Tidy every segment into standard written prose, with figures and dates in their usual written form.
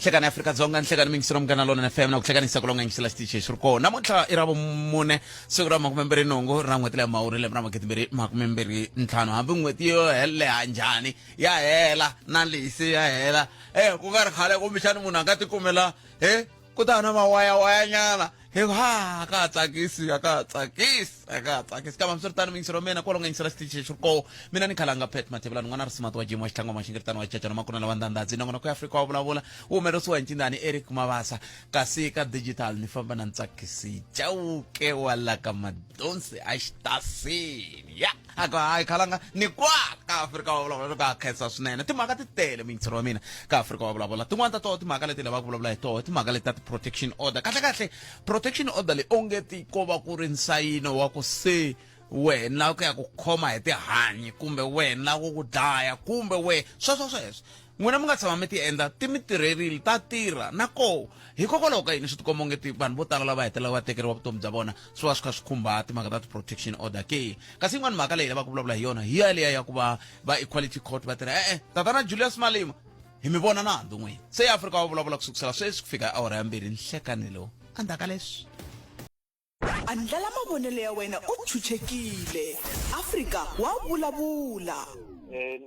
hlekana Afrika-Dzonga hlekana mingisiro mkana lona FM na kuhlekanisa kulonga ngisela stiche shurko namuntlha irabo mune siku ra makumemberi nongo ra n'weti ya Mhawuri lembe ra maketimberi makumemberi ntlhanu hambi n'weti yo hele njhani ya hela na lisi ya hela ku nga ri khale kumbexani munhu a nga tikumela ku ta na mawaya nyana ha ka tsakisi kama msirtana mingisiro mena kolonga ngisela stiche shurko mina ni khalanga pet matebula n'wana risimati wa jimo xitlangwa maxingiritano wa cacana makuna la vandandadzi nongona ku Afrika wa vulavula u humerisiwa hi ncindani Eric Mabasa kasi ka digital ni famba na ntsakisi Chauke wala ka madonsi a xitasini ya ai khalanga ni kwa ka Afrika wa vulavula ka khensa swinene timhaka ti tele mingisiro wa mina ka Afrika wa vulavula tin'wana ta toho timhaka leti lavaka ku vulavula hi toho timhaka leti ta protection order kahle protection order le onge ti ko va ku ri nsayino wa ku se wena ku ya ku khoma hi tihanyi kumbe wena ku ku dlaya kumbe sweswo n'wina mi nga tshama mi ti endla ti mi tirherile ta tirha nako hikokwalaho ka yini swi tikomba onge ti vanhu vo tala lava hetelela va tekeriwa vutomi bya vona swi va swi kha swi khumba timhaka ta protection order ke kasi yin'wana mhaka leyi lava ku vulavula hi yona hi yaleya ya ku va equality court va tirha tatana Julius Malema hi mi vona nandzu n'wina se Afrika wa vulavula kusukusela sweswi ku fika awara ya 2 nhlekanelo andaka leswi andlala mavonelo ya wena u chuchekile Afrika wa vulavula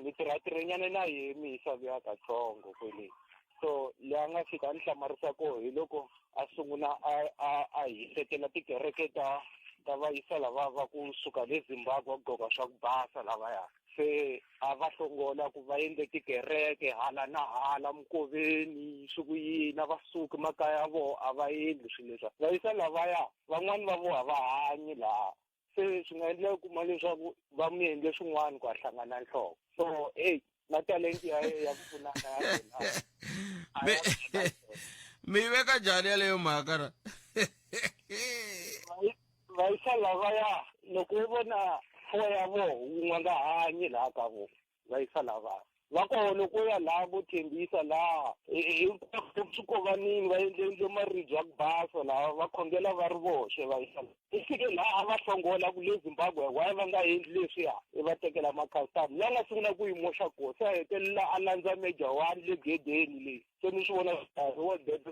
ni tirhatirhenyana na hi misa vya katsongo kwele so la nga fika ni hlamarisa ko hi loko a sungula a hisetela tikereke ta vayisa lava va ku suka le Zimbabwe va goga swa ku basa lavaya se a va hlongola ku va endle tikereke hala na hala Mkoveni swikuyina va suka makaya vo a va endli swilo leswa vayisa lavaya van'wani va vo a va hanyi laha se swi nga endleka kuma leswaku va mi endle swin'wana ku hlangana nhloko so na talenti ya pfunana ya mi veka njhani yaleyo mhaka ra vayisa lavaya loko u vona fo ya vo un'we nga hanyi laha ka vo vayisa lavaya va koho loko ya laha vo thembisa laha swikovanini va endle maribye ya ku basa laha va khongela va ri voxe vayisa i fike laha va hlongola ku le Zimbabwe why va nga endli leswiya va tekela makhastama la nga sungula ku yimoxa koho se a hetelela a landza Major 1 le gedeni leyi se ni swi vona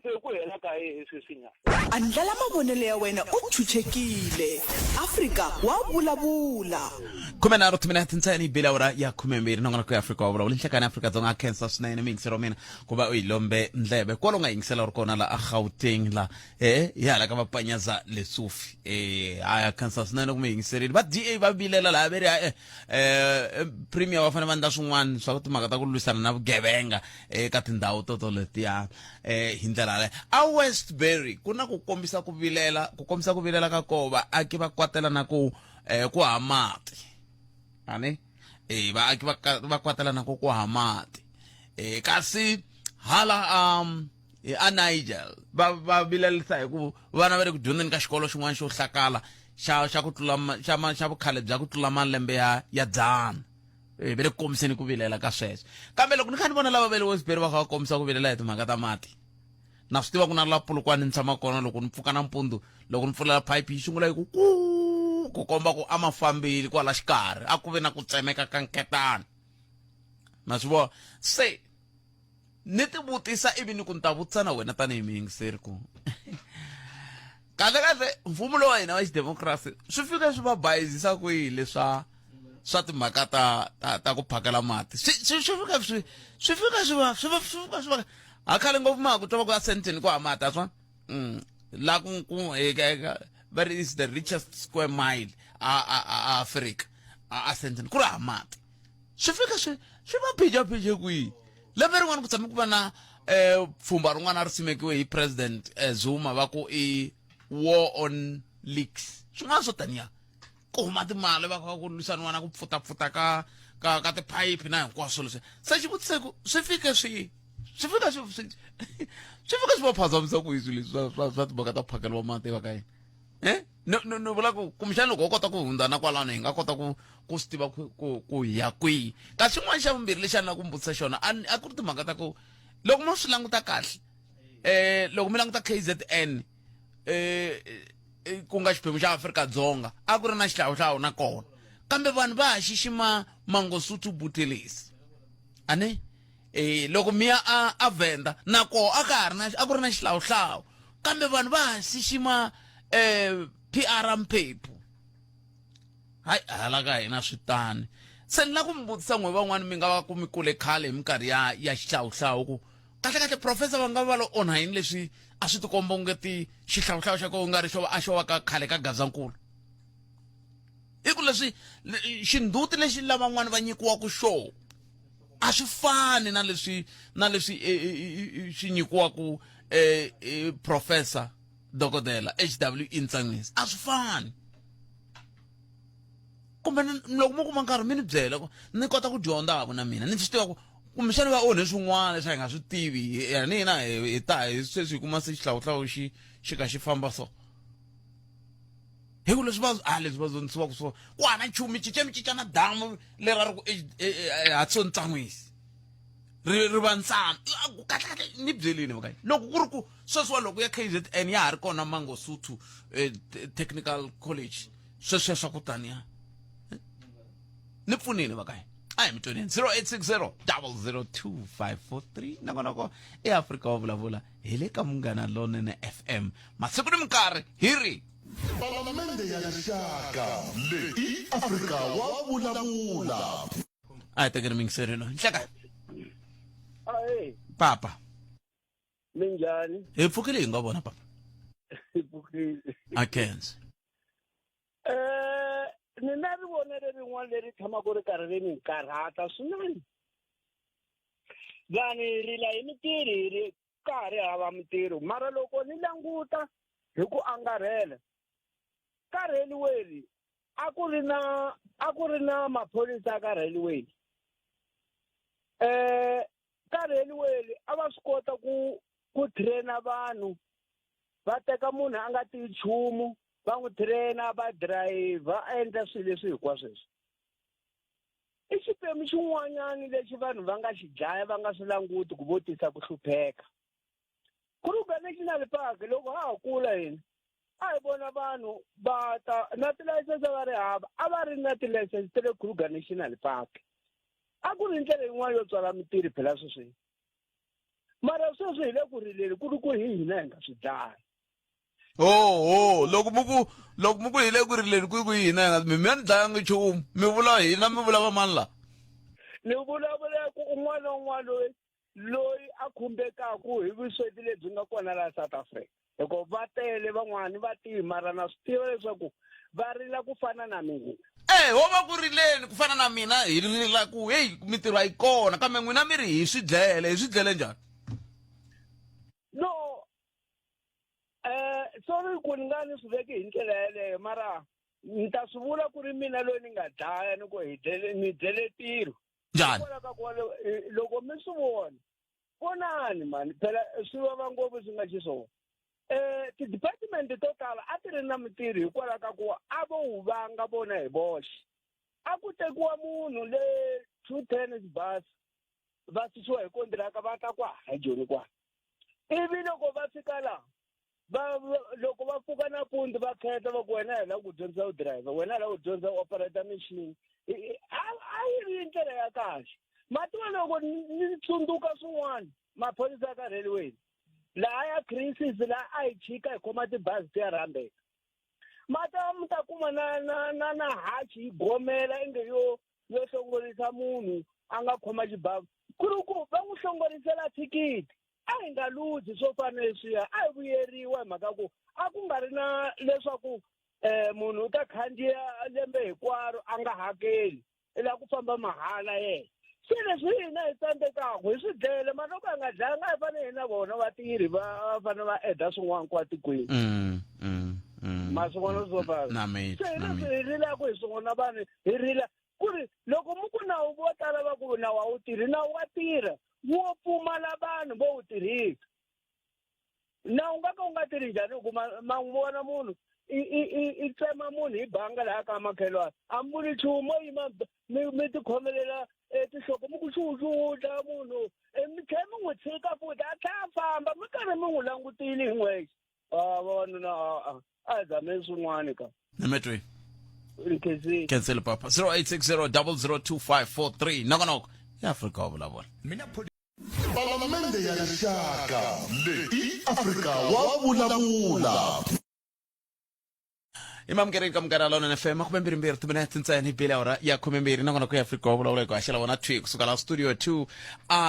se ku hela ka sweswinyana andlala mavonelo ya wena u chuchekile Afrika wa vulavula 13 minutes ntsena bila ora ya 12 nongona ku Afrika wa vulavula nhlekana Afrika-Dzonga cancer swinene mingisero mina kuva u yilombe ndleve kwalo nga yingisela uri kona la a Gauteng la hala ka vapanyaza Lesofie aya cancer swinene ku mi yingiserile va DA va bilela la veri premier wa fana vanda swin'wana swa ku timhaka ta ku lwisana na vugevenga eka tindhawu toto letiya hi ndlela le a Westbury kuna ku kombisa ku vilela ka kova aki va kwatela na ku hamati ani vaaki va kwatela na ku hamati kasi hala a Niger va vilerisa hi ku vana va ri ku dyondzeni ka xikolo xin'wana xo hlakala xa ku tlula xa vukhale bya ku tlula malembe ya 100 ve le kombiseni ku vilela ka sweswo kambe loko ni kha ni vona lava ve le Westbury va kha va kombisa ku vilela hi timhaka ta mati na swi tiva ku na la Polokwane ni tshama kona loko ni pfuka nampundzu loko ni pfulela pipe yi sungula hi ku komba ku a mafambili kwala xikarhi a ku ve na ku tsemeka ka nketana ma swi vona se ni ti vutisa ivi ni ku ni ta vutisa na wena tanihi miyingiseri ku kahle mfumo lowu wa hina wa xidemokirasi swi fika swi va bayizisa kwihi leswa timhaka ta ku phakela mati swi fika swi va akhale ngopfu mhaka ku twa ku asenteni ku hamata swa la ku very is the richest square mile Africa asenteni ku ri hamata swi fika swi va phija kwihi lembe rin'wana ku tshame ku va na pfhumba rin'wana ri simekiwe hi President Zuma va ku i war on leaks swin'wana swo taniya ku huma timali va kha ku lwisaniwa na ku pfutapfuta ka tiphayiphi na hinkwaswo leswi se xivutiso ku swi fika swi va phazamisa ku hiswi leswi swa timhaka ta phakelo wa mati va ka yini no vula ku kumbexani loko ho kota ku hundzana kwalano hi nga kota ku swi tiva ku ya kwihi kasi xin'wana xa vumbirhi lexi a ni la ku mi vutisa xona a ku ri timhaka ta ku loko mo swi languta kahle loko mi languta KZN ku nga xiphemu xa Afrika-Dzonga a ku ri na xihlawuhlawu na kona kambe vanhu va ha xixima Mangosuthu Buthelezi ane loko miya a venda nako a ku ri na xihlawuhlawu kambe vanhu va xixima PR Mphephu hayi hala ka hina switani se ni la ku mi vutisa n'we van'wani mi nga va ku mi kule khale hi minkarhi ya xihlawuhlawu ku kahle professor va nga va lo onha yini leswi a swi tikomba ungeti xihlawuhlawu xa ko u nga ri a xo va ka khale ka Gazankulu i ku leswi xinduti lexi lavan'wani va nyikiwaku xo a swi fani na leswi xi nyikiwaku professor dokodela HW Ntsanwisi a swi fani kumbe loko mo kuma nkarhi mi ni byela ku ni kota ku dyondza na mina ni swi tiva ku kumbexani va onhe swin'wana leswi hi nga swi tivi ni hina hi ta hi sweswi hi kuma se xihlawuhlawu xi ka xi famba so hi ku leswi va zonisiwaku so ku hana nchumu mi cinca na damu leri a ri ku Hudson Ntsanwisi ri va ntsana kahle ni byelini vakayi loko ku ri ku sweswiwa loko ya KZN ya ha ri kona Mangosuthu Technical College sweswiya swa ku taniya ni pfunini vakayi a hi mi twenini 0860 002 543 eAfrika wa vulavula hi le ka Munghana Lonene FM masiku ni minkarhi hi ri Palamende ya rixaka leyi Afrika wa vulavula a hi tekeni mingiselelo nhleka papa minjhani hi pfukile hi nga vona papa a Ken's ni na ri vonele rin'wana leri tshamaka ri karhi ri ni karhata swinene vanhu hi rila hi mitirhi hi ri karhi hava mitirho mara loko ni languta hi ku angarhela ka railway a ku ri na maphorisa ka railway ka railway a va swi kota ku traina vanhu va teka munhu a nga tivi nchumu va n'wi traina va driver a endla swilo leswi hinkwaswo leswi i xiphemu xin'wanyana lexi vanhu va nga xi dlaya va nga swi languti ku votisa ku hlupheka Kruger National Park loko ha ha kula hina a hi vona vanhu va ta na tilayisense va ri hava a va ri na tilayisense ta le Kruger National Park a ku ri ndlela yin'wana yo tswala mitirhi phela sweswi mara sweswi hi le ku rileni ku ri ku hi hina hi nga swi dlaya loko muku hi le ku rileni ku hina mi ni dlayanga nchumu mi vula hina mi vula va mani la ni vulavula ku un'wana na un'wana loyi a khumbekaku hi vusweti lebyi nga kona laha South Africa hikuva va tele van'wani va tivi mara na swi tiva leswaku va rila ku fana na mina ho va ku rileni ku fana na mina hi rila ku heyi mitirho a yi kona kambe n'wina mi ri hi swi dlele njhani no sorry ku ni nga ni swi veki hi ndlela yeleyo mara ni ta swi vula ku ri mina loyi ni nga dlaya ni ku ni dlele ntirho njhani loko mi swi vona vonani mani phela swi vava ngopfu swi nga xiswona ti-department to tala a ti ri na mitirho hikwalaho ka ku a vo wu vanga vona hi voxe a ku tekiwa munhu le 210 bus va susiwa hi kontiraka va ta kwa hajoni kwa ivi loko va fika laha loko va pfuka nampundzu va khetha va ku wena hi la ku dyondzisa u driver wena hi la ku dyondza u operata machine a yi ri ndlela ya kahle mativa loko ni tsundzuka swin'wana maphorisa ka railway laha ya crisis laha a yi chika hi khoma tibazi ti ya rhambeka mata mi ta kuma na hachi yi gomela inge yo hlongorisa munhu a nga khoma xibamu ku ri ku va n'wi hlongorisela thikithi a hi nga luzi swo fana leswiya a hi vuyeriwa hi mhaka ku a ku nga ri na leswaku munhu u ta khandziya lembe hinkwaro a nga hakeli i la ku famba mahala yena se leswi hina hi tsandzekaka hi swi dlele mara loko hi nga dlayanga hi fanele hi na vona vatirhi va fanele va edha swin'wana kwa tikweni ma swin'wana swo fana se hi leswi hi rilaka hi swin'wana vanhu hi rila ku ri loko mu ku nawu vo tala va ku nawu a wu tirhi nawu wa tirha wo pfumala vanhu vo wu tirhisa nawu nga ka u nga tirhi njhani hikuva ma n'wi vona munhu i tsema munhu hi banga laha ka makhelwana a mi vuli nchumu mo yima mi tikhomelela tinhloko mi ku xuxuxa munhu mi tlhela mi n'wi tshika futhi a tlhela a famba mi karhi mi n'wi langutile hi n'wexe vavanuna a hi zameni swin'wana ka nimetwe cancel papa 0860 002 543 noko eAfrika wa vulavula palamende ya rixaka leyi Afrika wa vulavula. imamukeri kamukara lona na fm makumembirimbiri timinete ntsena hi awara ya khumembiri nangona ku ya afrika wa vulavula ku haxela wona twi kusuka la studio 2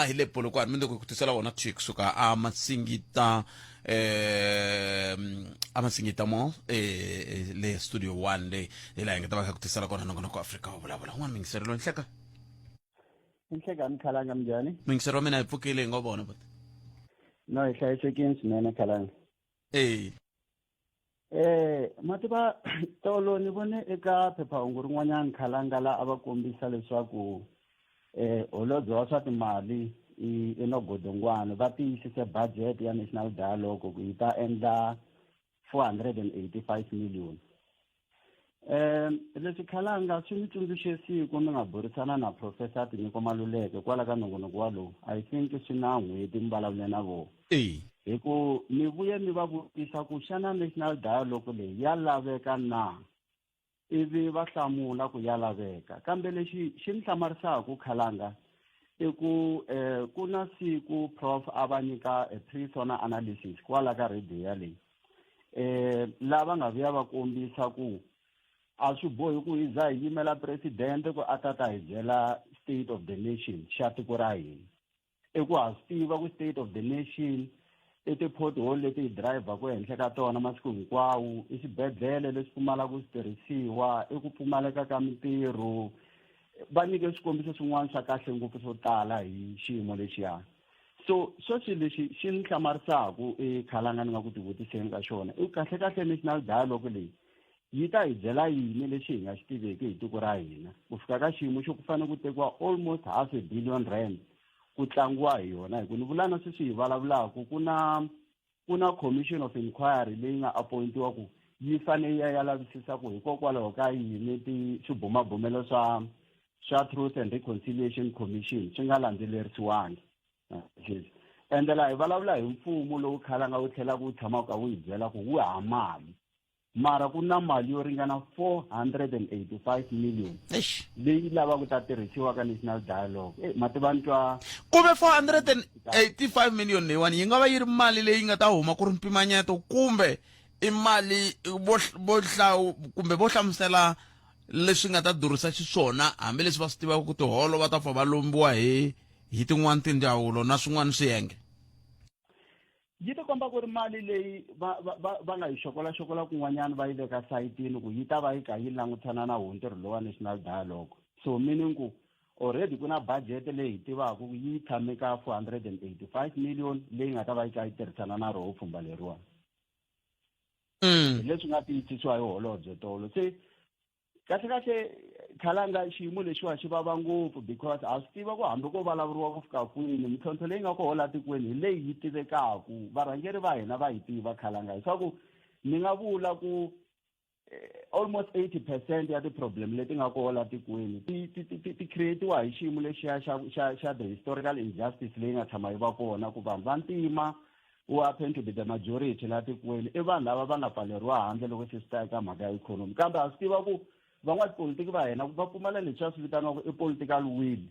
hi le polokwane mi ku tisela wona twi kusuka a masingita mo le studio 1 le la hi nga ta va kha ku tisela kona nangona ku afrika wa vulavula n'wana mingiseri lo nhleka Inhlekani Khalanga mnjani? mingiseri wa mina hi pfukile hi ngo vona but No, hi hlayisekile swinene Khalanga. Matiba tolo ni vone eka phephahungu rin'wanyana Khalanga la a va kombisa leswaku holobye wa swa timali Enogodongwana va tiyisise budget ya National Dialogue ku yi ta endla 485 million. Leswi Khalanga swi ni tsundzuxe siku mi nga burisana na Professor Tinyiko Maluleke kwala ka nongonoko wa lowu. I think swi na n'hweti mi vulavule na vona. Hi ku mi vuye mi va vutisa ku xana National Dialogue leyi ya laveka na ivi va hlamula ku ya laveka kambe lexi xi ni hlamarisaka Khalanga i ku ku na siku Prof a va nyika a pre-sona analysis kwala ka radio ya leyi lava nga vuya va kombisa ku a swi bohi ku hi za hi yimela presidente ku a ta hi byela state of the nation xa tiko ra hina i ku ha swi tiva ku state of the nation i ti-pothole leti hi dirayivhaku ehenhla ka tona masiku hinkwawo i swibedhlele leswi pfumalaka switirhisiwa i ku pfumaleka ka mintirho va nyike swikombiso swin'wana swa kahle ngopfu swo tala hi xiyimo lexiyani so sweswi lexi xi ni hlamarisaka Khalanga ni nga ku tivutiseni ka xona i kahle National Dialogue leyi yi ta hi byela yini lexi hi nga xi tiveki hi tiko ra hina ku fika ka xiyimo xo ku fanele ku tekiwa almost R500 billion ku tlangiwa hi yona hi ku ni vula na sweswi hi vulavulaka ku na commission of inquiry leyi nga appointiwa ku yi fanele ya lavisisa ku hikokwalaho ka yini swibumabumelo swa Truth and Reconciliation Commission swi nga landzelerisiwangi ende laha hi vulavula hi mfumo lowu Khalanga wu tlhela ku tshama ka wu hi byela ku wu ha mali mara ku na mali yo ringana 485 million leyi lava ku ta tirhisiwa ka National Dialogue mativani twa kumbe 485 million leyiwani yi nga va yi ri mali leyi nga ta huma ku ri mpimanyeto kumbe i mali kumbe vo hlamusela leswi nga ta durhisa xiswona hambileswi va swi tivaka ku tiholo va ta fa va lombiwa hi tin'wana tindzawulo na swin'wana swiyenge yi ti komba ku ri mali leyi va nga yi xokola kun'wanyana va yi veka sayitini ku yi ta va yi kha yi langutana na wo ntirho lowa National Dialogue so meaning ku already ku na budget leyi hi tivaka ku yi tshame ka 485 million leyi nga ta va yi kha yi tirhisana na roho pfhumba leriwani leswi nga tiyisisiwa hi holobye tolo se kahle Khalanga xiyimo lexiwa xi vava ngopfu because a swi tiva ku hambi ko vulavuriwa ku fika kwini mintlhontlho leyi nga ku hola tikweni hi leyi yi tivekaku varhangeri va hina va yi tiva Khalanga leswaku ni nga vula ku almost 80% ya ti-problem leti nga ku hola tikweni ti creatiwa hi xiyimo lexiya xa the historical injustice leyi nga tshama yi va kona ku vanhu va ntima who happen to be the majority la tikweni i vanhu lava va nga pfaleriwa handle loko se swi ta eka mhaka ya ikhonomi kambe a swi tiva ku van'watipolitiki va hina va pfumala leswi va swi vitanaka i political will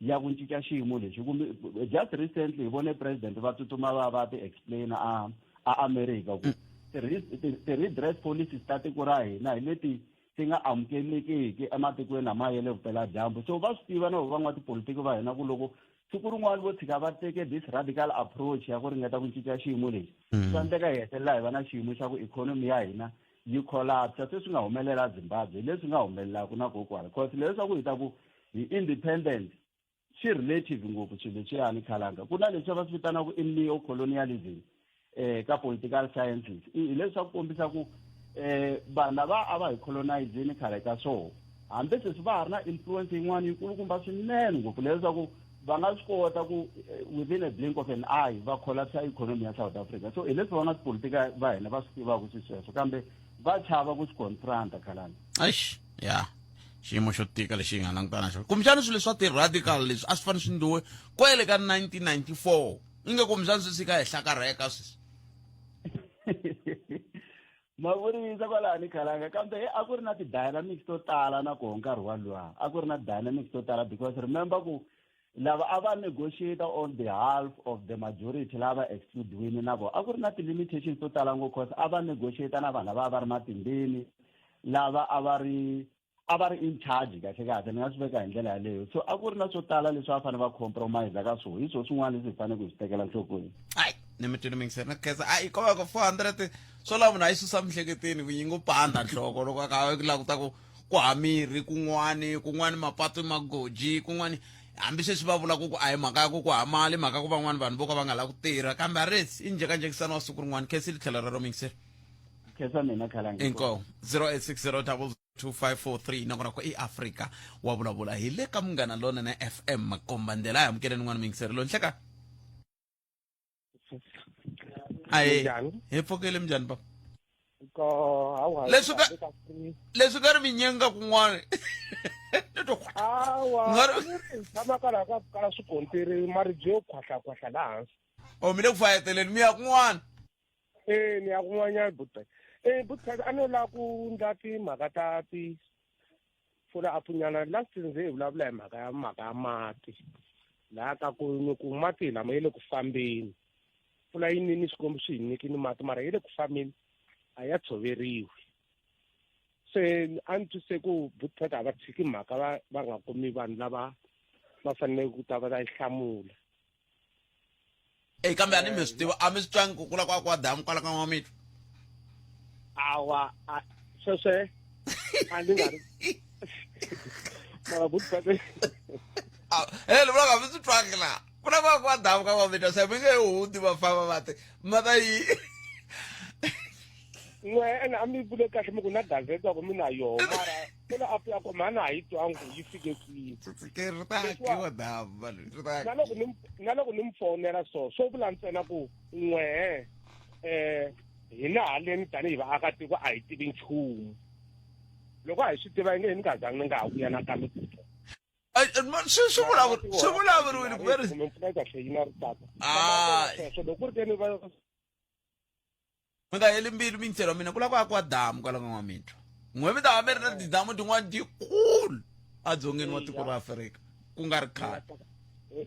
ya ku cinca xiyimo lexi kumbe just recently hi vone president va tsutsuma va ti explain a America ku ti-redress policies ta tiko ra hina hi leti ti nga amukelekiki ematikweni lama ya le vupeladyambu so va swi tiva na van'watipolitiki va hina ku loko siku rin'wana vo tshika va teke this radical approach ya ku ringeta ku cinca xiyimo lexi swa endleka hi hetelela hi va na xiyimo xa ku ikhonomi ya hina yi collapse se swi nga humelela Zimbabwe leswi nga humelelaku na kokwala because leswaku hi ta ku hi independent swi relative ngopfu swilo leswiyani Khalanga ku na leswi va swi vitanaka i neo-colonialism ka political sciences hi leswaku kombisa ku vanhu lava a va hi colonizeni khale ka swona hambi sweswi va ha ri na influence yin'wana yikulukumba swinene ngopfu leswaku va nga swi kota ku within a blink of an eye va collapse ikhonomi ya South Africa so hi leswi van'watipolitika va hina va swi tivaka swisweswo kambe va chava ku swi confronta Khalanga ya xiyimo xo tika lexi hi nga langutana xona kumbexana swilo leswi swa ti-radical leswi a swi fanele swi endliwe kwele ka 1994 inge kumbexana sweswi ka hi hlakarheka sweswi mavurisa kwalani Khalanga kambe a ku ri na ti-dynamics to tala na koho nkarhi walowa a ku ri na dynamics to tala because remember ku lava a va negotiate on behalf of the majority lava excludiwini na vo a ku ri na ti-limitations to tala ngopfu cause a va negotiate na vanhu lava a va ri matimbeni lava a va ri in charge kahle kahle ni nga swi veka hi ndlela yaleyo so a ku ri na swo tala leswi a fanele va compromise ka swona hi swona swin'wana leswi hi fanele ku swi tekela nhlokweni hayi ni mi twini mingiseri na khensa a yi kova ka 400 swo lava munhu a yi susa mihleketeni ku nyingo panda nhloko loko a ka lakuta ku hamiri kun'wani mapatu magoji kun'wani hambi sweswi va vulaka ku a hi mhaka ya ku hamali mhaka ku van'wani vanhu vo ka va nga lavi ku tirha kambe a resi i njhekanjhekisana wa siku rin'wana khesi li tlhela rero mingiseri khensa mina khalangi inkoho 0860 nakona ku i afrika wa vulavula hi le ka Munghana Lonene FM makomba ndlela a hi amukele n'wana mingiseri lo nhleka aye hi pfukile minjhani papa leswi ka ri minyenga kun'wana tshama ka swikontiri maribye yo khwahlakhwahla laha hansi o mi le ku fayeteleni mi ya kun'wana ni ya kun'wanyana butbet butbet a ni lava ku ndla timhaka ta pfula apunyana last nze hi vulavula hi mhaka ya mati laha ka ku mati lama yi le ku fambeni pfula yi nini swikombo swi hi nyikini mati mara yi le ku fambeni a ya tshoveriwi se a ni twisise ku butbet a va tshiki mhaka va nga kumi vanhu lava va fanele ku ta va ta yi hlamula kambe a ni mi swi tiva a mi swi twangi ku kula kwa damu kwala ka n'wamito awa sweswe a ni nga ri mara butbet le vula ka mi swi twangi laha kula kwa damu ka n'wamito se mi nge hundi va famba va te mata yi ene a mi vule kahle mi ku na gazeti wa ku mi na yoho mara pfula apu ya koma a na ha yi twangu yi fike kwihi na loko ni mi fonela swo vula ntsena ku hi le haleni tanihi vaakatiko a hi tivi nchumu loko a hi swi tiva yi nge ni nga zangi ni nga ha vuya nakambe swi vulavuriwile ku veri mpfula yi kahle yi na ri tata loko ku ri ke ni va mi nga heli mbilu mingiseri wa mina kula kwa damu kwala ka n'wamito n'we mi ta va mi ri na tidamu tin'wana tikulu adzongeni wa tiko ra Afrika ku nga ri khale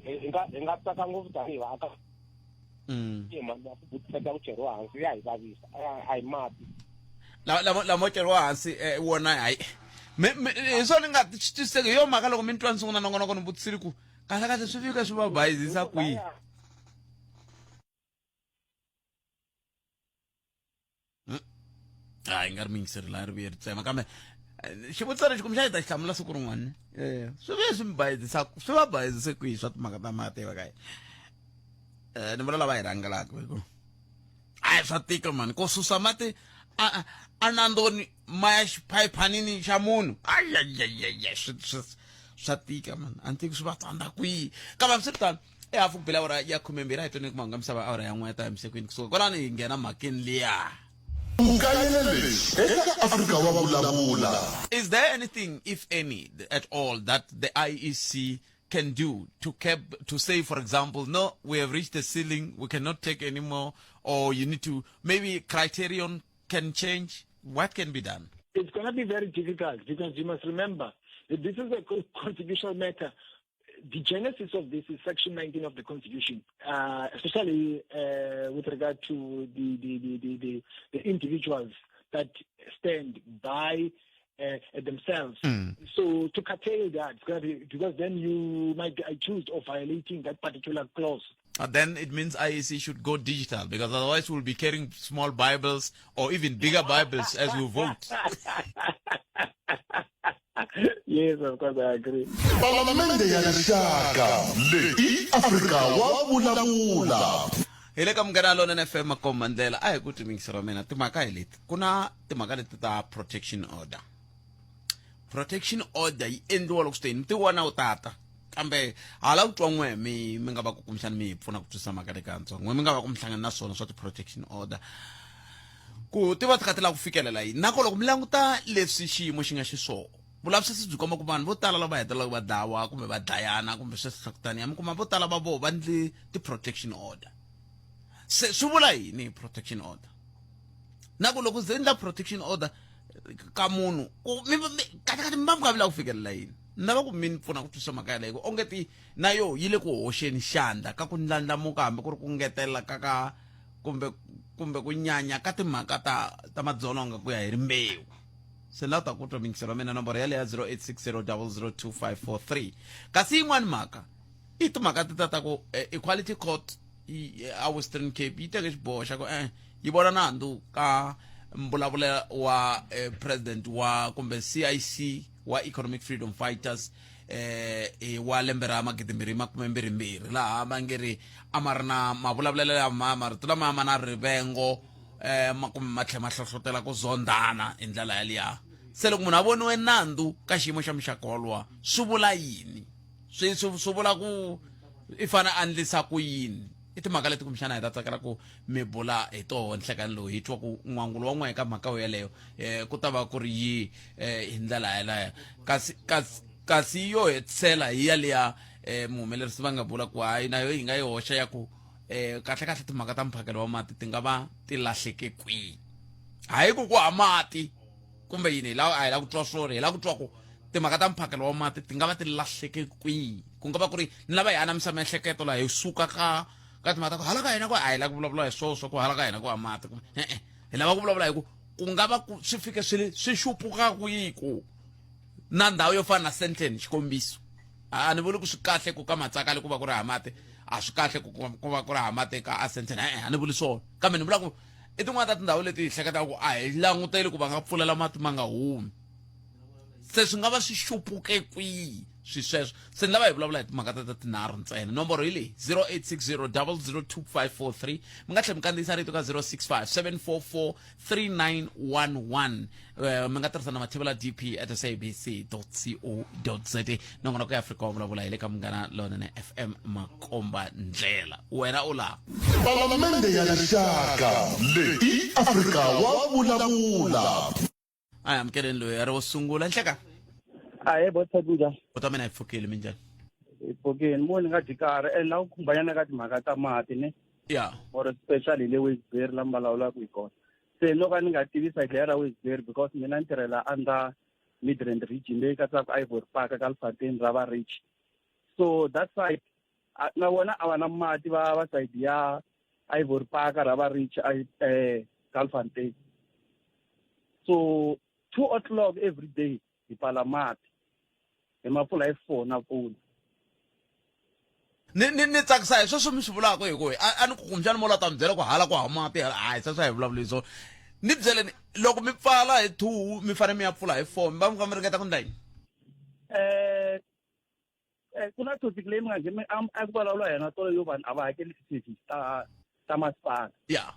hi nga tsaka ngopfu tanihi vaaka butfeta ku cheriwa hansi ya hi vavisa a hi mati lamo cheriwa hansi wona hayi hi swona ni nga twisiseki hi yo mhaka loko mi ni twa ni sungula nongonoko ni vutisile ku kahle swi fika swi va bayizisa kwihi hayi nga ri mingiseri laha ri vuye ri tsema kambe xivutiso lexi kumbe xa hi ta xi hlamula siku rin'wana swi vuye swi va bayizise kwihi swa timhaka ta mati va ka hi ni vula lava hi rhangelaka hiku hayi swa tika mani ko susa mati a nandoni ma ya xiphayiphanini xa munhu swa tika mani a ni tivi swi va tsandza kwihi kambe swi ri tano ehafu ku bela awara ya 12 hi tweni ku mahungu ya misava awara ya n'we ta emisekweni kusuka kwalani hi nghena mhakeni liya Is there anything, if any, at all, that the IEC can do to say, for example, no, we have reached the ceiling, we cannot take any more, or you need to, maybe criterion can change? What can be done? It's going to be very difficult because you must remember that this is a constitutional matter. The genesis of this is Section 19 of the Constitution, especially with regard to the individuals that stand by themselves. So to curtail that, it's going to be, because then you might be accused of violating that particular clause. Then it means IEC should go digital, because otherwise we'll be carrying small Bibles or even bigger Bibles as we vote. Yes, of course, I agree. Palamende ya rixaka leyi Afrika wa vulavula. Hi le ka Munghana Lonene FM makomba ndlela a hi ku timingisera mina timhaka hi leti ku na timhaka leti ta protection order. Protection order yi endliwa loko swi ti vona u tata kambe hala ku twa n'we mi nga va ku kumixana mi hi pfuna ku twisisa mhaka le ka ntsongo n'we mi nga va ku mi hlangana na swona swa ti-protection order ku ti va ti kha ti lava ku fikelela yini nako loko mi languta leswi xiyimo xi nga xiswona vulavisisi byi komba ku vanhu vo tala lava hetelelaka va dlawa kumbe va dlayana kumbe sweswi kutani ya mi kuma vo tala va voho va ndli ti-protection order se swi vula yini protection order na ku loko ze ndla protection order ka munhu kahlekahle mi va mi nga vula ku fikelela yini na va ku mi pfuna ku twisisa mhaka yaleyo ongeti na yo yi le ku hoxeni xandla ka ku ndlandlamuka hambi ku ri ku ngetela ka kumbe ku nyanya ka timhaka ta madzolonga ku ya hi rimbewu. Se la ta ku twa mingiselo mina nomboro ya le ya 0860002543 kasi yin'wani mhaka i timhaka ta ku Equality Court a Western Cape yi teke xiboho xa ku yi vona nandzu ka mbulavulo wa president wa kumbe CIC wa Economic Freedom Fighters wa lembe ra 2022 laha va nge ri a ma ri na mavulavulelo lama marito lama ma na rivengo kumbe ma tlhela ma hlohlotela ku zondhana hi ndlela yaliya. Se loko munhu a voniwe nandzu ka xiyimo xa muxaka wolowo swi vula yini? Swi vula ku i fane a endlisa ku yini? I timhaka leti kumbexana hi ta tsakela ku mi bula hi toho nhlekani lowu hi twa ku n'wangulo wa n'we eka mhaka yeleyo ku ta va ku ri yi hi ndlela yaleyo kasi yo hetisela hi yaliya muhumelerisi va nga bula ku hayi na yo hi nga yi hoxa ya ku kahle timhaka ta mphakelo wa mati ti nga va ti lahleke kwihi. Hayi ku ha mati kumbe yini a hi la ku twa swona hi la ku twa ku timhaka ta mphakelo wa mati ti nga va ti lahleke kwihi. Ku nga va ku ri ni lava hi anamisa miehleketo laha hi suka ka timhaka ta ku hala ka hina ku a hi la ku vulavula hi swoswo ku hala ka hina ku ha mati hi lava ku vulavula hi ku nga va swi fike swi xupuka kwihi ku na ndhawu yo fana na Sandton xikombiso. A ni vuli ku swi kahle ku ka Matsakale ku va ku ri hamate a swi kahle ku va ku ri hamate ka Sandton a ni vuli swona kambe ni vula ku i tin'wana ta tindhawu leti hi hleketaka ku a hi languteli ku va nga pfulela mati ma nga humi. Se swi nga va swi xupuke kwihi swi sweswo. Se ni lava hi vulavula hi timhaka ta tinharhu ntsena. Nomboro hi leyi 0860002543 mi nga tlhela mi kandziyisa rito ka 0657443911 mi nga tirhisa na mathebula dp@sabc.co.za. nongonoko ya Afrika wa vulavula hi le ka Munghana Lonene FM Makomba Ndlela. Wena u laha Palamende ya Rixaka leyi Afrika wa vulavula. aya amkeleni loyi a ri wo sungula nhleka ahe botsakuja bota mina hi pfukile minjhani ipokeni moni nga dikara la ku khumbanyana ka timhaka ta mati ne ya or especially le Westbury la mbalawula ku ikona. Se loko ni nga tivisa hi ra Westbury because mina ni tirhela under Midrand region leyi katsaka Ivory Park ka Alfateni ra va rich. So that side na vona a va na mati va side ya Ivory Park ra va rich Alfateni. So 2 o'clock every day hi pala mati hi mapfula hi 4 na mpfula. ni tsakisa hi sweswo mi swi vulaka hi ku a ni ku kumbexana mo la ta mi byela ku hala ku ha mati hayi sweswo hi vulavuli so ni byeleni loko mi pfala hi 2 mi fanele mi ya pfula hi 4 mi va mi kha mi ringeta ku ndla yini? Ku na topic leyi mi nga ngheni a ku vulavula yena tolo yo vanhu a va hakeli ti-service ta masipala. Ya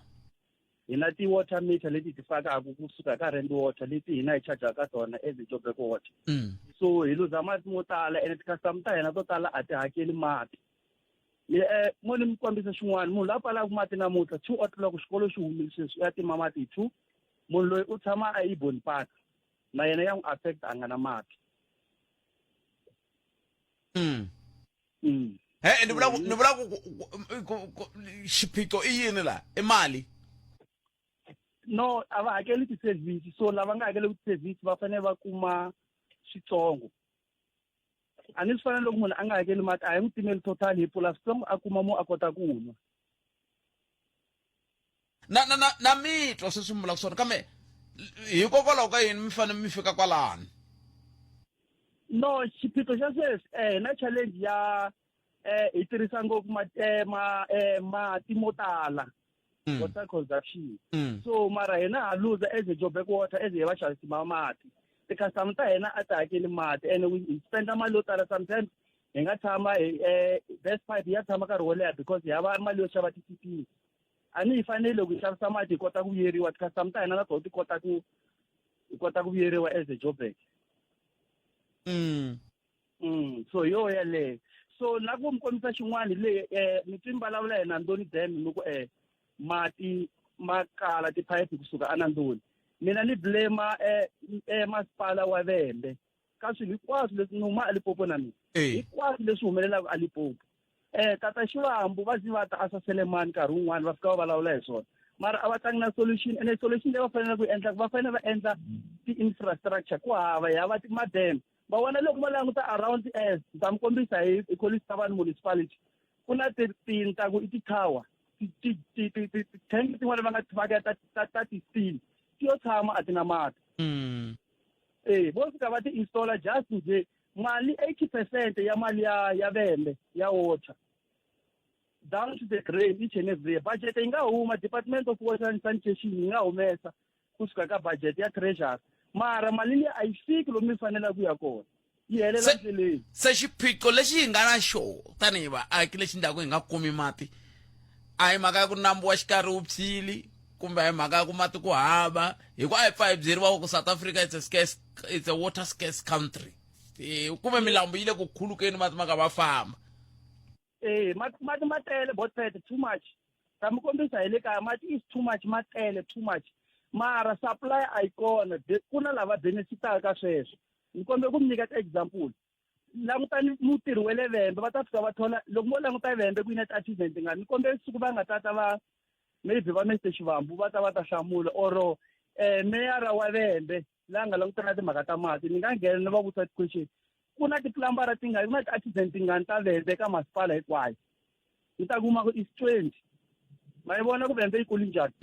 Hi na ti-water meter leti ti fakaka kusuka ka Rand Water leti hina hi charge-aka tona as Joburg Water. So hi luza mati mo tala and ti-customer ta hina to tala a ti hakeli mati. Mo ni mi kombisa xin'wana munhu la pfalaka mati namuntlha 2 o'clock xikolo xi humile sweswi ya tima mati hi 2 munhu loyi u tshama a Eastbourne Park na yena ya n'wi affect a nga na mati. ni vula ku xiphiqo i yini la i mali? No a va hakeli ti-service so lava nga hakeli ti-service va fanele va kuma switsongo. A ni swi fanele loko munhu a nga hakeli mati a hi n'wi timeli total hi pfula switsongo a kuma mo a kota ku nwa. na mitwa sweswi mi vulaka swona kambe hikokwalaho ka yini mi fanele mi fika kwalani? No xiphiqo xa sweswi na challenge ya hi tirhisa ngopfu mati mo tala water consumption. So mara hina ha luza as a Joburg Water as hi vaxavisi va mati ti-customer ta hina a ti hakeli mati and we spenda mali yo tala sometimes hi nga tshama best pipe ya tshama nkarhi wo leha because hi hava mali yo xava ti-PPE. A ni hi fanele loko hi xavisa mati hi kota ku vuyeriwa ti-customer ta hina na toho ti kota ku vuyeriwa as a Joburg. So yo yaleyo so na ku mi kombisa xin'wana leyi mi twi mi vulavula hi Nandoni Dam ni ku mati ma kala tiphayiphi kusuka eNandoni. Mina ni blame masipala wa Vhembe ka swilo hinkwaswo leswi ni huma eLimpopo na mina hinkwaswo leswi humelelaka eLimpopo. Tata Xivambu va zi va ta asasele mani nkarhi wun'wana va fika va vulavula hi swona mara a va tlangi na solution and solution leyi va fanele ku endla va fanele va endla ti-infrastructure ku hava hi hava madam ba vona loko va languta around as ta mi kombisa hi College Stabane municipality ku na tintini ta ku i ti-tower ti-tank tin'wana va nga ti faka ta ti-steel ti yo tshama a ti na mati vo fika va ti-installer just nje mali 80% ya mali ya vembe ya water down to the grade each and every year. Budget yi nga huma Department of Water and Sanitation yi nga humesa kusuka ka budget ya treasury mara mali leyi a yi fiki lomu mi fanela ku ya kona yi helela ndleleni. Se xiphiqo lexi hi nga na xo tanihi vaaki lexi ndlaku hi nga kumi mati a hi mhaka ya ku nambu wa xikarhi wu phyili kumbe a hi mhaka ya ku mati ku hava hikuva a hi pfa hi byeriwa ku South Africa it's a water scarce country kumbe milambu yi le ku khulukeni mati ma nga va famba. Mati ma tele botfete too much ta mi kombisa hi le kaya mati is too much ma tele too much mara supply a yi kona ku na lava benefitaka ka sweswo ni kombe ku mi nyika example langutani mutirhi wa le Vhembe va ta fika va thola loko mo languta Vhembe ku yi na ti-accident nga ni kombe siku va nga tata va maybe va Mr Xivambu va ta hlamula or meyara wa Vhembe la nga langutana timhaka ta mati ni nga nghena ni va vutisa question ku na tiplambara ti nga na ti-accident tingani ta Vhembe ka masipala hinkwayo ni ta kuma ku is 20 ma yi vona ku Vhembe yi kuli njhani.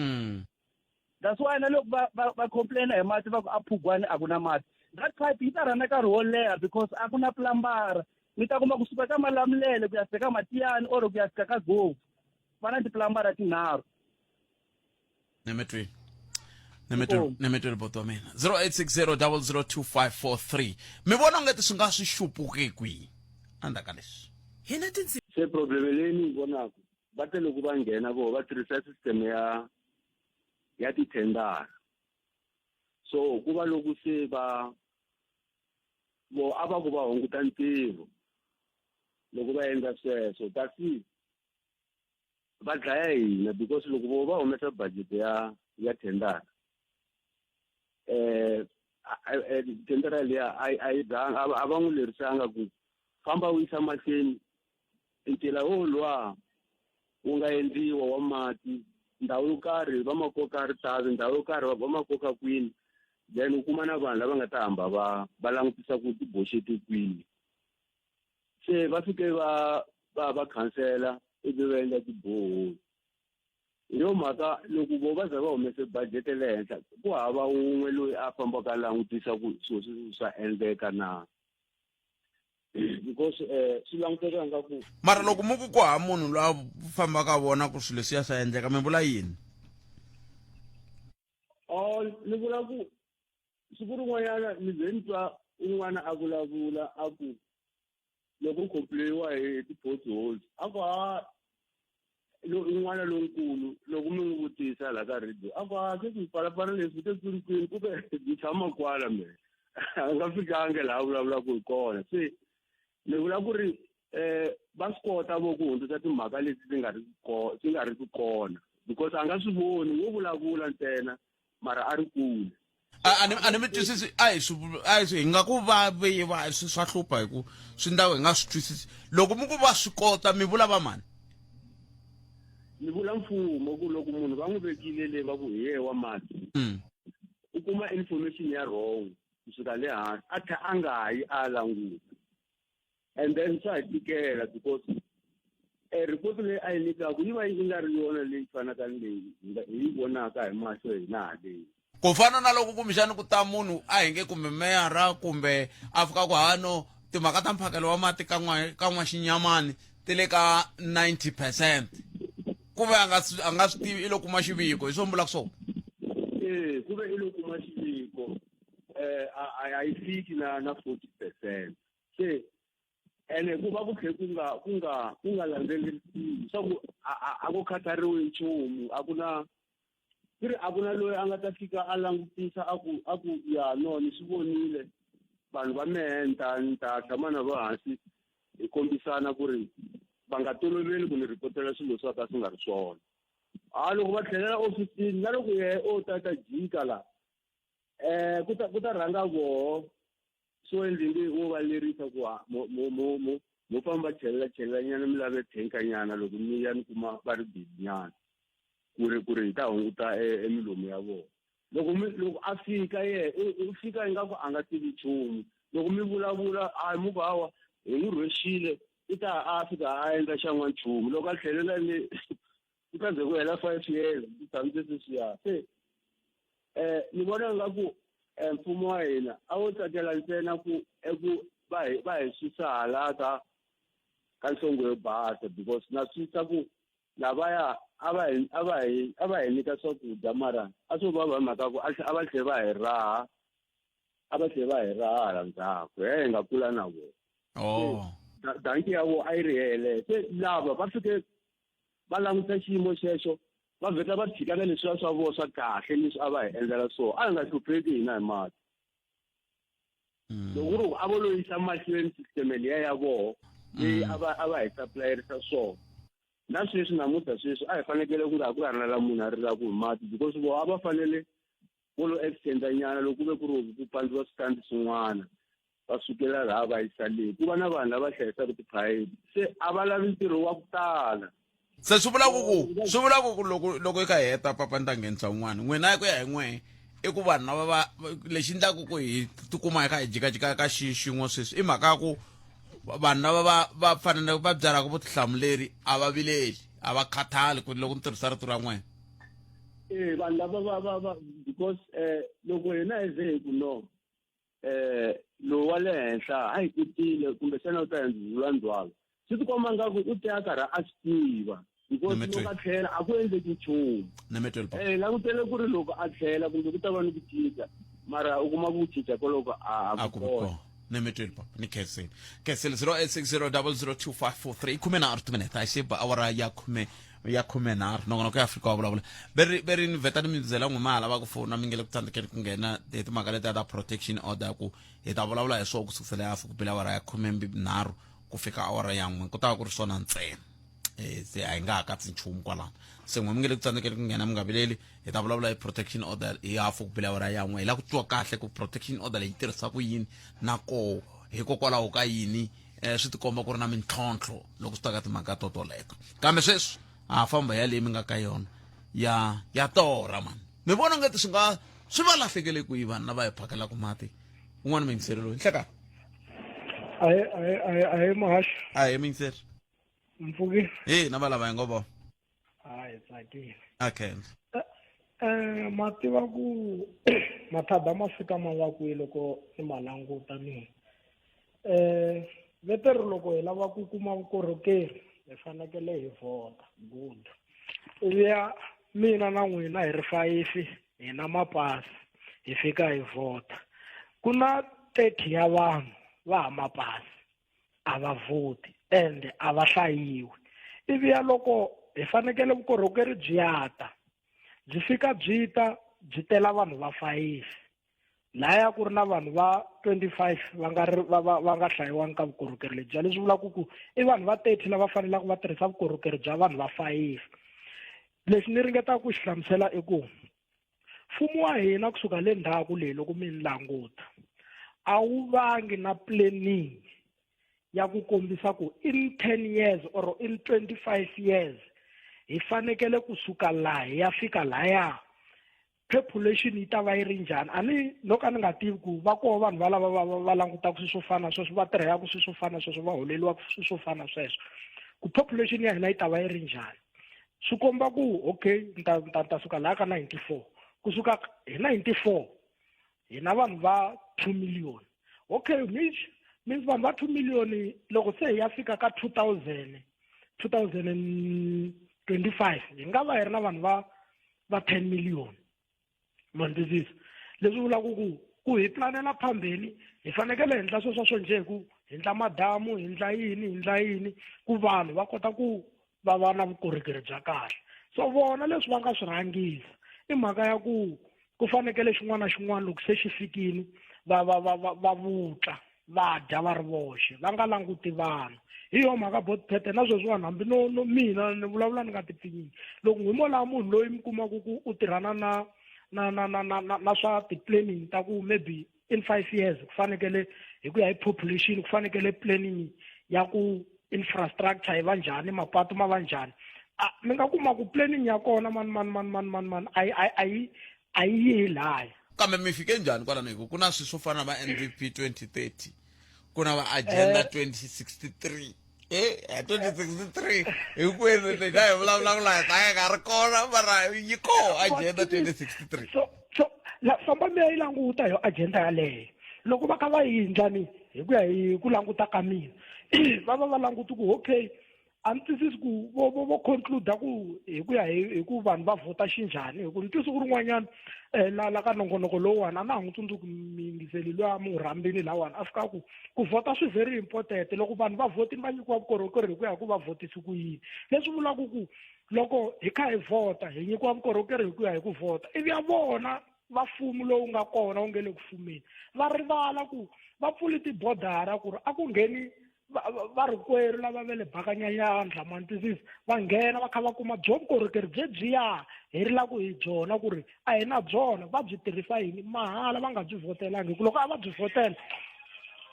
That's why na loko va complain hi mati va ku a Phugwane a ku na mati that pipe yi ta rana nkarhi wo leha because a ku na plambara mi ta kuma kusuka ka Malamulele ku ya fika Matiyani or ku ya fika ka Gove va na tiplambara tinharhu. Nemetwe ripoto wa mina 0860002543 mi vona ngati swi nga swi xupuke kwihi andaka leswi se probleme leyi ni vonaku va tele ku va nghena vo va tirhisa system ya tithendara so ku va loko se va a va ku va hunguta ntirho loko va endla sweswo kasi va dlaya hina because loko va humesa budget ya thendara thendara liya a va n'wi lerisanga ku famba u yisa mahlweni ntila wo lwa wu nga endliwa wa mati ndhawu yo karhi va ma koka ritavi ndhawu yo karhi va ma koka kwini then u kuma na vanhu lava nga ta hamba va langutisa ku tiboxeti kwini se va fike va khansela ivi va endla tiboholi hi yo mhaka loko vo va za va humese budget le henhla ku hava un'we loyi a fambaka a langutisa ku swilo swi swa endleka na because swi languteka nga ku mara loko mu ku hava munhu loyi a fambaka vona ku swilo leswiya swa endleka mi vula yini? Ni vula ku siku rin'wanyana ni ze ni twa un'wana a vulavula a ku loko ku complain-iwa hi ti-potholes a ku un'wana lonkulu loko mi n'wi vutisa laha ka radio a ku se swipalapala leswi te kwini kumbe byi tshama kwala me a nga fikangi laha vulavulaka hi kona se ni vula ku ri va swi kota vo ku hundzusa timhaka leti ti nga ri ki kona because a nga swi voni wo vulavula ntsena mara a ri kule. A ni mi twisisi a hi nga ku va swa hlupha hi ku swi ndhawu hi nga swi twisisi loko mi ku va swi kota mi vula va mani? Ni vula mfumo ku loko munhu va n'wi vekile le va ku hi yehe wa mati u kuma information ya wrong kusuka le hansi a tlha a nga ha yi a languta and then swa hi tikela because report leyi a yi nyikaku yi va yi nga ri yona leyi fanaka ni leyi hi yi vonaka hi mahlo hina haleyi ku fana na loko kumbexani ku ta munhu a hi nge kumbe meyara kumbe a fika ku hano timhaka ta mphakelo wa mati ka N'waxinyamani ti le ka 90% kuve a nga swi tivi i lo kuma xiviko hi swo mbula swona kuve i lo kuma xiviko a yi fiki na 40% se ene ku va ku tlhe ku nga landzelerisiwi swa ku a ku khatariwi nchumu a ku na loyi a nga ta fika a langutisa a ku ya no ni swi vonile vanhu va mehe ni ta tshama na va hansi hi kombisana ku ri va nga toloveli ku ni ripotela swilo swo ka swi nga ri swona loko va tlhelela ofisini na loko yehe o ta jika la ku ta rhanga voho swo endlenge wo va lerisa ku mo famba chelela nyana mi lave thenkanyana loko mi ya ni kuma va ri bibinyana ku ri hi ta hunguta milomu ya vona loko a fika u fika ingaku a nga tivi nchumu loko mi vulavula a mu bawa hi n'wi rhwexile i ta a fika a endla xan'wana nchumu loko a tlhelela ni ku ta ze ku hela 5 years ti tshamise sweswiya se ni vona nga ku mfumo wa hina a wo tsakela ntsena ku va hi susa hala ka nhlonge yo basa because na swisa ku lavaya a va hi nyika swakudya mara a swo va mhaka ku a va tlhe va hi raha hala ndzhaku hi nga kula na vona danki ya vo a yi ri hele se lava va fike va languta xiyimo xexo va vheta va tshika na leswiya swa vona swa kahle leswi a va hi endlela swona a hi nga hlupheki hina hi mati loko ku ri a vo loyisa mahlweni systeme liya ya vona leyi a va hi supplyerisa swona na sweswi namuntlha sweswi a hi fanekele ku ri a ku ri na la munhu a rilaka hi mati because vona a va fanele vo lo extenda nyana loko ku ve ku ri ku pandziwa switandi swin'wana va sukela laha va yisa leyi ku va na vanhu lava hlayisaka tiphayiphi se a va lavi ntirho wa ku tala se swi vula ku loko i ka heta papa ni ta nghenisa un'wana n'wina ku ya hi n'we i ku vanhu lava lexi endlaku ku hi tikuma hi kha hi jikajika ka xin'we sweswi i mhaka ku vanhu lava va fanele va byalaka vutihlamuleri a va vileli a va khatali ku loko ni tirhisa rito ra n'wena vanhu lava because loko hina hi ze hi ku no lowu wa le henhla a hi kutile kumbe xana u ta endlula ndzwalo swi tikomba nga ku u te a karhi a swi tiva because loko a tlhela a ku endleki nchumu langutele ku ri loko a tlhela kumbe ku ta va ni ku cinca mara u kuma ku cinca ko loko a ku kona nemetweli papa ni khensile 0860002543 khumenharhu timinete a xiba awara ya khumenharhu nongonoko ya afrika wa vulavula beri ni vheta ni mi byela n'wi ma lava ku fona mi nge le ku tsandzekeni ku nghena hi timhaka leti ta protection order ku hi ta vulavula hi swona ku sukusela ya ku bila awara ya 13 ku fika awara ya 1 ku ta va ku ri swona ntsena se a hi nga ha katsi nchumu kwalano se n'we mi nge le ku tsandzekeni ku nghena mi nga vileli hi ta vulavula hi protection order hi hafu ku bila awara ya 1 hi la ku twa kahle ku protection order leyi tirhisa ku yini nako hikokwalaho ka yini swi tikomba ku ri na mintlhontlho loko swi ta ka timhaka to toleto kambe sweswi a famba ya leyi mi nga ka yona ya tora mani mi vona ngati swi va lahlekele ku yi vanhu lava hi phakelaku mati un'wana mingiseri loyi nhleka aye mahashi aye mingiseri mfuki na va lava hi ngo vona hayi tsakile okay mati va ku mathada ma fika ma va kwihi loko i ma languta ni veteri loko hi lava ku kuma vukorhokeri hi fanekele hi vhota good iviya mina na n'wina hi ri 5 hi na mapasi hi fika hi vhota ku na 30 ya vanhu va ha mapasi a va vhoti ende a va hlayiwi iviya loko hi fanekele vukorhokeri byi yata byi fika byi tela vanhu va 5 laya ku ri na vanhu va 25 va nga hlayiwangi ka vukorhokeri lebyi leswi vulaka ku i vanhu va 30 lava fanelaka va tirhisa vukorhokeri bya vanhu va 5 leswi ni ringetaka ku xi hlamusela i ku mfumo wa hina kusuka le ndhaku leyi loko mi ni languta a wu vangi na planning ya ku kombisa ku in 10 years or in 25 years hi fanekele kusuka laha hi ya fika laya population yi ta va yi ri njhani ani loko a ni nga tivi ku va koho vanhu va lava va langutaka swilo swo fana sweswo va tirhaka swilo swo fana sweswo va holeliwaka swilo swo fana sweswo ku population ya hina yi ta va yi ri njhani swi komba ku okay ta suka laha ka 94 kusuka hi 94 hi na vanhu va 2 million okay means vanhu va 2 million loko se hi ya fika ka 2025 hi nga va hi ri na vanhu va 10 million mandizisi leswi vulaka ku hi planela phambeni hi fanekele hi endla sweswo swo njhe ku hi endla madamu hi endla yini ku vanhu va kota ku va va na vukorhokeri bya kahle so vona leswi va nga swi rhangisa i mhaka ya ku fanekele xin'wana na xin'wana loko se xi fikini va vutla va dya va ri voxe va nga languti vanhu hi yo mhaka botpete na sweswiwani hambi no mina ni vulavula ni nga tipfinyini loko n'wi mo laha munhu loyi mi kumaka ku u tirhana na swa ti-planning ta ku maybe in 5 years ku fanekele hi ku ya hi population ku fanekele planning ya ku infrastructure yi va njhani mapatu ma va njhani mi nga kuma ku planning ya kona man a yi yi lahaya kambe mi fike njhani kwalano hiku ku na swilo swo fana na va NDP 2030 ku na va agenda 2063 2063 hinkwenu leyi hi vulavulaka hi nga ri kona mara yi koho agenda 2063 so famba mi ya yi languta yo agenda yaleyo loko va kha va yi ndlani hi ku ya hi ku languta ka mina va va languta ku okay a ni twisisi ku vo conclude ku hi ku ya hi ku vanhu va vhota xinjhani hi ku ni twisi ku rin'wanyana la ka nongonoko lowuwani a na ha n'wi tsundzuki mingiseli luya murhambini lawani a fika ku vhota swi very important loko vanhu va vhotini va nyikiwa vukorhokeri hi ku ya ku va vhotisi ku yini leswi vulaka ku loko hi kha hi vhota hi nyikiwa vukorhokeri hi ku ya hi ku vhota ivi ya vona va mfumo lowu nga kona wu nge le ku fumeni va rivala ku va pfuli tibodara ku ri a ku ngheni va rikwerhu lava va le bakanyanyandla mantwisisi va nghena va kha va kuma byo vukorhokeri byebyiya hi ri la ku hi byona ku ri a hi na byona va byi tirhisa yini mahala va nga byi vhotelangi hi ku loko a va byi vhotela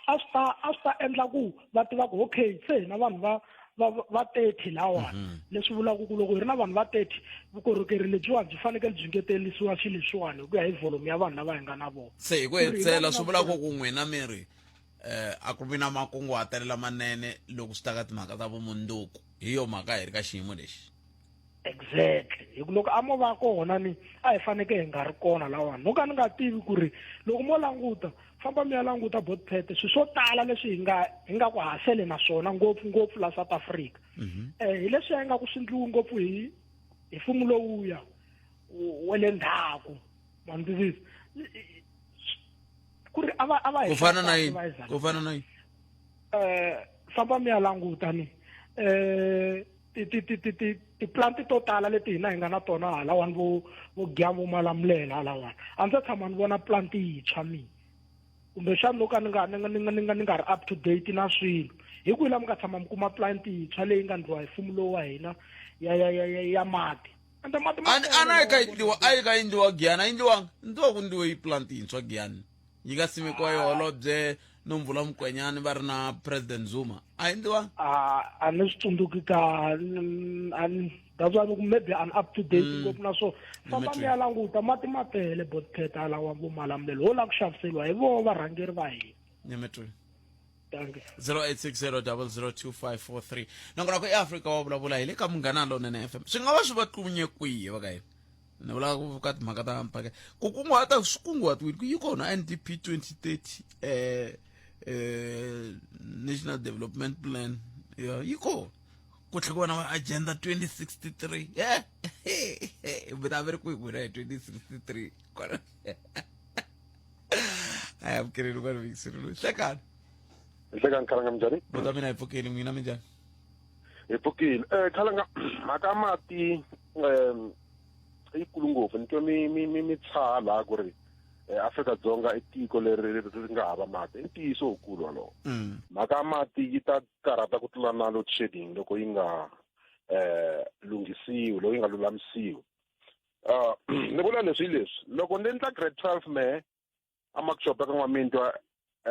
a swi ta endla ku va tiva ku okay se hi na vanhu va 30 lawani leswi vulaka ku loko hi ri na vanhu va 30 vukorhokeri lebyiwani byi fanekele byi ngetelisiwa swilo leswiwani hi ku ya hi volume ya vanhu lava hi nga na vona se hi ku hetisela swi vulaka ku n'wina mi ri a ku vi na makunguhatelo lamanene loko swi ta ka timhaka ta vumundzuku hi yo mhaka hi ri ka xiyimo lexi exactly hi ku loko a mo va kona ni a hi faneke hi nga ri kona lawani no ka ni nga tivi ku ri loko mo languta famba mi ya languta botpet swilo swo tala leswi hi nga ku hasele na swona ngopfungopfu la South Africa hi leswi hi nga ku swindliwi ngopfu hi mfumo lowuya wa le ndzhaku mandivisi ku ri a va ku fana na yini famba mi ya languta ni ti-plant to tala leti hina hi nga na tona halawani vo Gyamu Malamulele halawani a ndzi tshama ni vona plant yintshwa mina kumbexani loko ni nga ri up to date na swilo hi ku hi la mi nga tshama mi kuma plant yintshwa leyi nga ndliwa hi mfumo lowu wa hina ya mati a yi ka endliwa Giyani a endliwa ku endliwe yi plant yintshwa Giyani yi nga simekiwa yi holobye no Mvula Mkwenyani va ri na President Zuma a endliwa a ni swi tsundzuki ka that's why maybe an up to date ngopfu na so famba mi ya languta mati ma tele botpet alawa vo Malamulele ho la ku xaviseriwa hi vo varhangeri va hina nyemetwe thank you 0860002543 nongona ku eAfrica wa vulavula hi le ka Munghana Lonene FM swi nga va swi va tlunye kwihi va ka hina ni vula ku ka timhaka ta mpaka ku kunguhata swikunguhatiwile ku yi kona NDP 2030 National Development Plan yi kona ku tlhela na agenda 2063 but a very quick with 2063 I am kidding what we say second Khalanga mjani bota mina ipokeli mina mjani ipokeli Khalanga makamati ikulungopfu nto mi tshala ku ri Afrika-Dzonga i tiko leri nga hava mati i ntiyiso wukulu walowo mhaka ya mati yi ta karhata ku tlula na load shedding loko yi nga loko yi nga lulamisiwi ni vula leswi loko ni endla grade 12 me amakshop ka N'wamitwa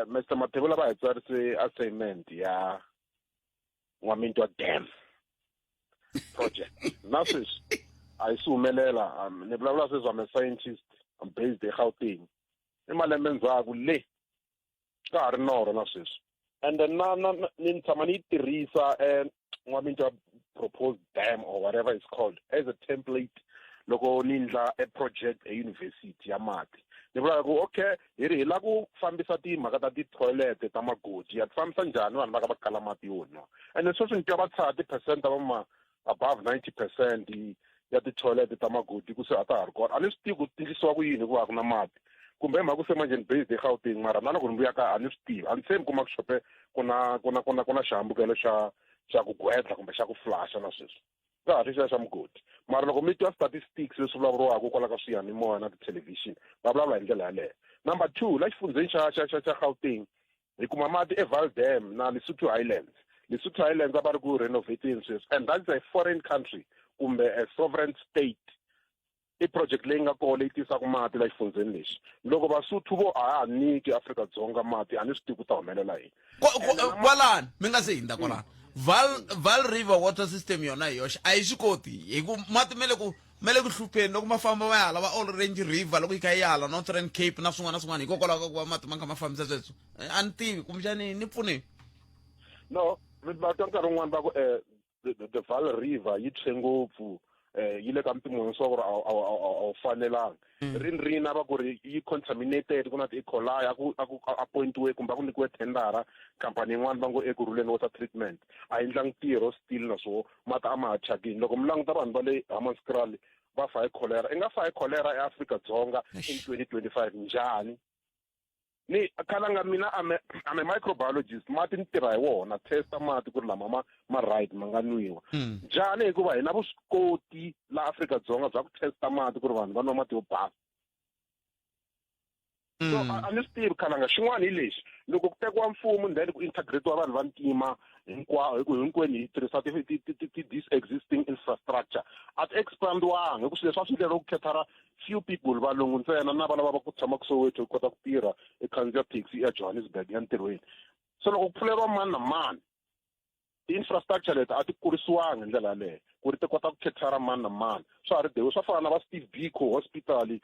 Mr Mathebula va hi tsarise assignment ya N'wamitwa dam project na sweswi a yi si humelela ni vulavula sweswi I'm a scientist I'm based in Gauteng i malembe ndzhaku le ka ha ri norho na sweswi and then ni tshama ni yi tirhisa N'wamitwa proposed dam or whatever it's called as a template loko ni ndla a project a university ya mati ni vula ku okay hi la ku fambisa timhaka ta ti-toilet ta magodi ya fambisa njhani vanhu va ka va kala mati yo nwa and sweswi ni twa va tshaya ti-percent ta above 90% ya ti-toilet ta magodi ku se a ta ha ri kona a ni swi tivi ku tindlisiwa ku yini ku va ku na mati kumbe hi mhaka ku se manjeni based eGauteng mara na loko ni vuya ka a ni swi tivi a ni se ni kuma ku xope ku na xihambukelo xa ku gwedla kumbe xa ku flasha na sweswi ka ha ri xa mugodi mara loko mi twa statistics leswi vulavuriwaka kwala ka swiyanimoya na tithelevhixini va vulavula hi ndlela yaleyo number 2 la xifundzeni xa Gauteng hi kuma mati eVal Dam na Lesotho Highlands a va ri ku renovating sweswi and that's a foreign country kumbe a sovereign state i project leyi nga kona leyi tisaka mati la xifundzeni lexi loko Vasotho vo a ha nyiki Afrika-Dzonga mati a ni swi tivi ku ta humelela yini kwalani mi nga se hindza kwalani Val River water system yona hi yoxe a yi swi koti hi ku mati mele ku mele ku hlupheni loko mafamba va yala va Orange River loko yi kha yala Northern Cape na swin'wana na swin'wana hikokwalaho ka ku va mati ma kha ma fambisa sweswo a ni tivi kumbexani ni pfuneni no va ta nkarhi wun'wana va ku the Vaal River yi tshwe ngopfu yi le ka mpimo so gore a fanelanga rina va ku ri yi contaminated ku na ti E. coli aku appointiwe kumbe ku nikiwe tendera company yin'wana va ngo Ekurhuleni Water Treatment a endlang ntirho still na so mati a ma chakini loko mi languta vanhu va le Hammanskraal va fa hi cholera i nga fa hi cholera eAfrika-Dzonga in 2025 njhani ni khalanga mina I'm a microbiologist mati ni tirha hi wona testa mati ku ri lama ma right ma nga nwiwa njhani hikuva hi na vuswikoti la Afrika-Dzonga bya ku testa mati ku ri vanhu va nwa mati yo basa so a ni swi tivi khalanga xin'wana hi lexi loko ku tekiwa mfumo then ku integrate-wa vanhu va ntima hinkwawo hi ku hinkwenu hi tirhisa this existing infrastructure a ti expandiwanga hi ku swilo leswi a swi endlela ku khethara few people valungu ntsena na vana va ku tshama ku Soweto hi kota ku tirha khandziya taxi ya Johannesburg ya ntirhweni so loko ku pfuleriwa mani na mani ti-infrastructure leti a ti kurisiwanga hi ndlela yaleyo ku ri ti kota ku khethara mani na mani swa ha ri dewe swa fana na va Steve Biko hospital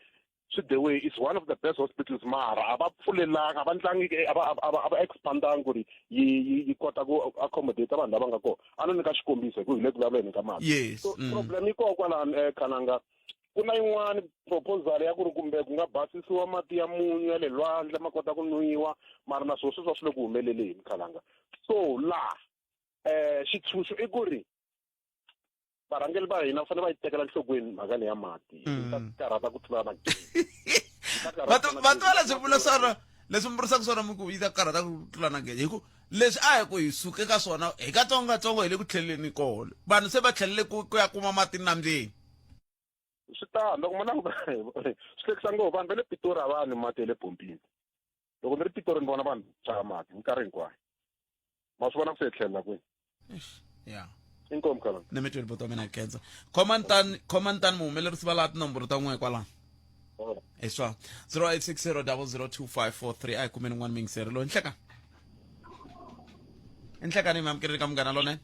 Swidewe is one of the best hospitals mara aba pfulelanga aba ntlangi aba expandanga ku ri yi kota ku accommodate vanhu lava nga kona a no nyika xikombiso hi ku hi le ku vulavuleni ka mati so problem yi koho kwalani Khalanga ku na yin'wani proposal ya ku ri kumbe ku nga basisiwa mati ya munyu ya le lwandle ma kota ku nwiwa mara na sweswo swi le ku humeleleni Khalanga so la xitshunxo i ku ri varhangeli va hina fanele va yi tekela nhlokweni mhaka leyi ya mati ta karhata ku tlula va twa leswi vula swona leswi mburisaka swona mi ku yi ta karhata ku tlula na gezi hi ku leswi a hi ku hi suke ka swona hi katsongatsongo hi le ku tlheleni kole vanhu se va tlhelele ku ya kuma mati nambyeni swi tani loko ma languta swi hlekisa ngopfu vanhu va le Pitori a va nwi mati ya le pompini loko ni ri Pitori ni vona vanhu chava mati nkarhi hinkwayo ma swi vona ku se hi tlhelela kwini ya inkomu Khalanga ni mi tweli bota mina kenza commantan muhumelerisi va laha tinomboro ta n'we kwalano hi swa 0860002543 a hi kumeni n'wana mingiseri loyi nhlekani mi amukeleni ka munghana lonene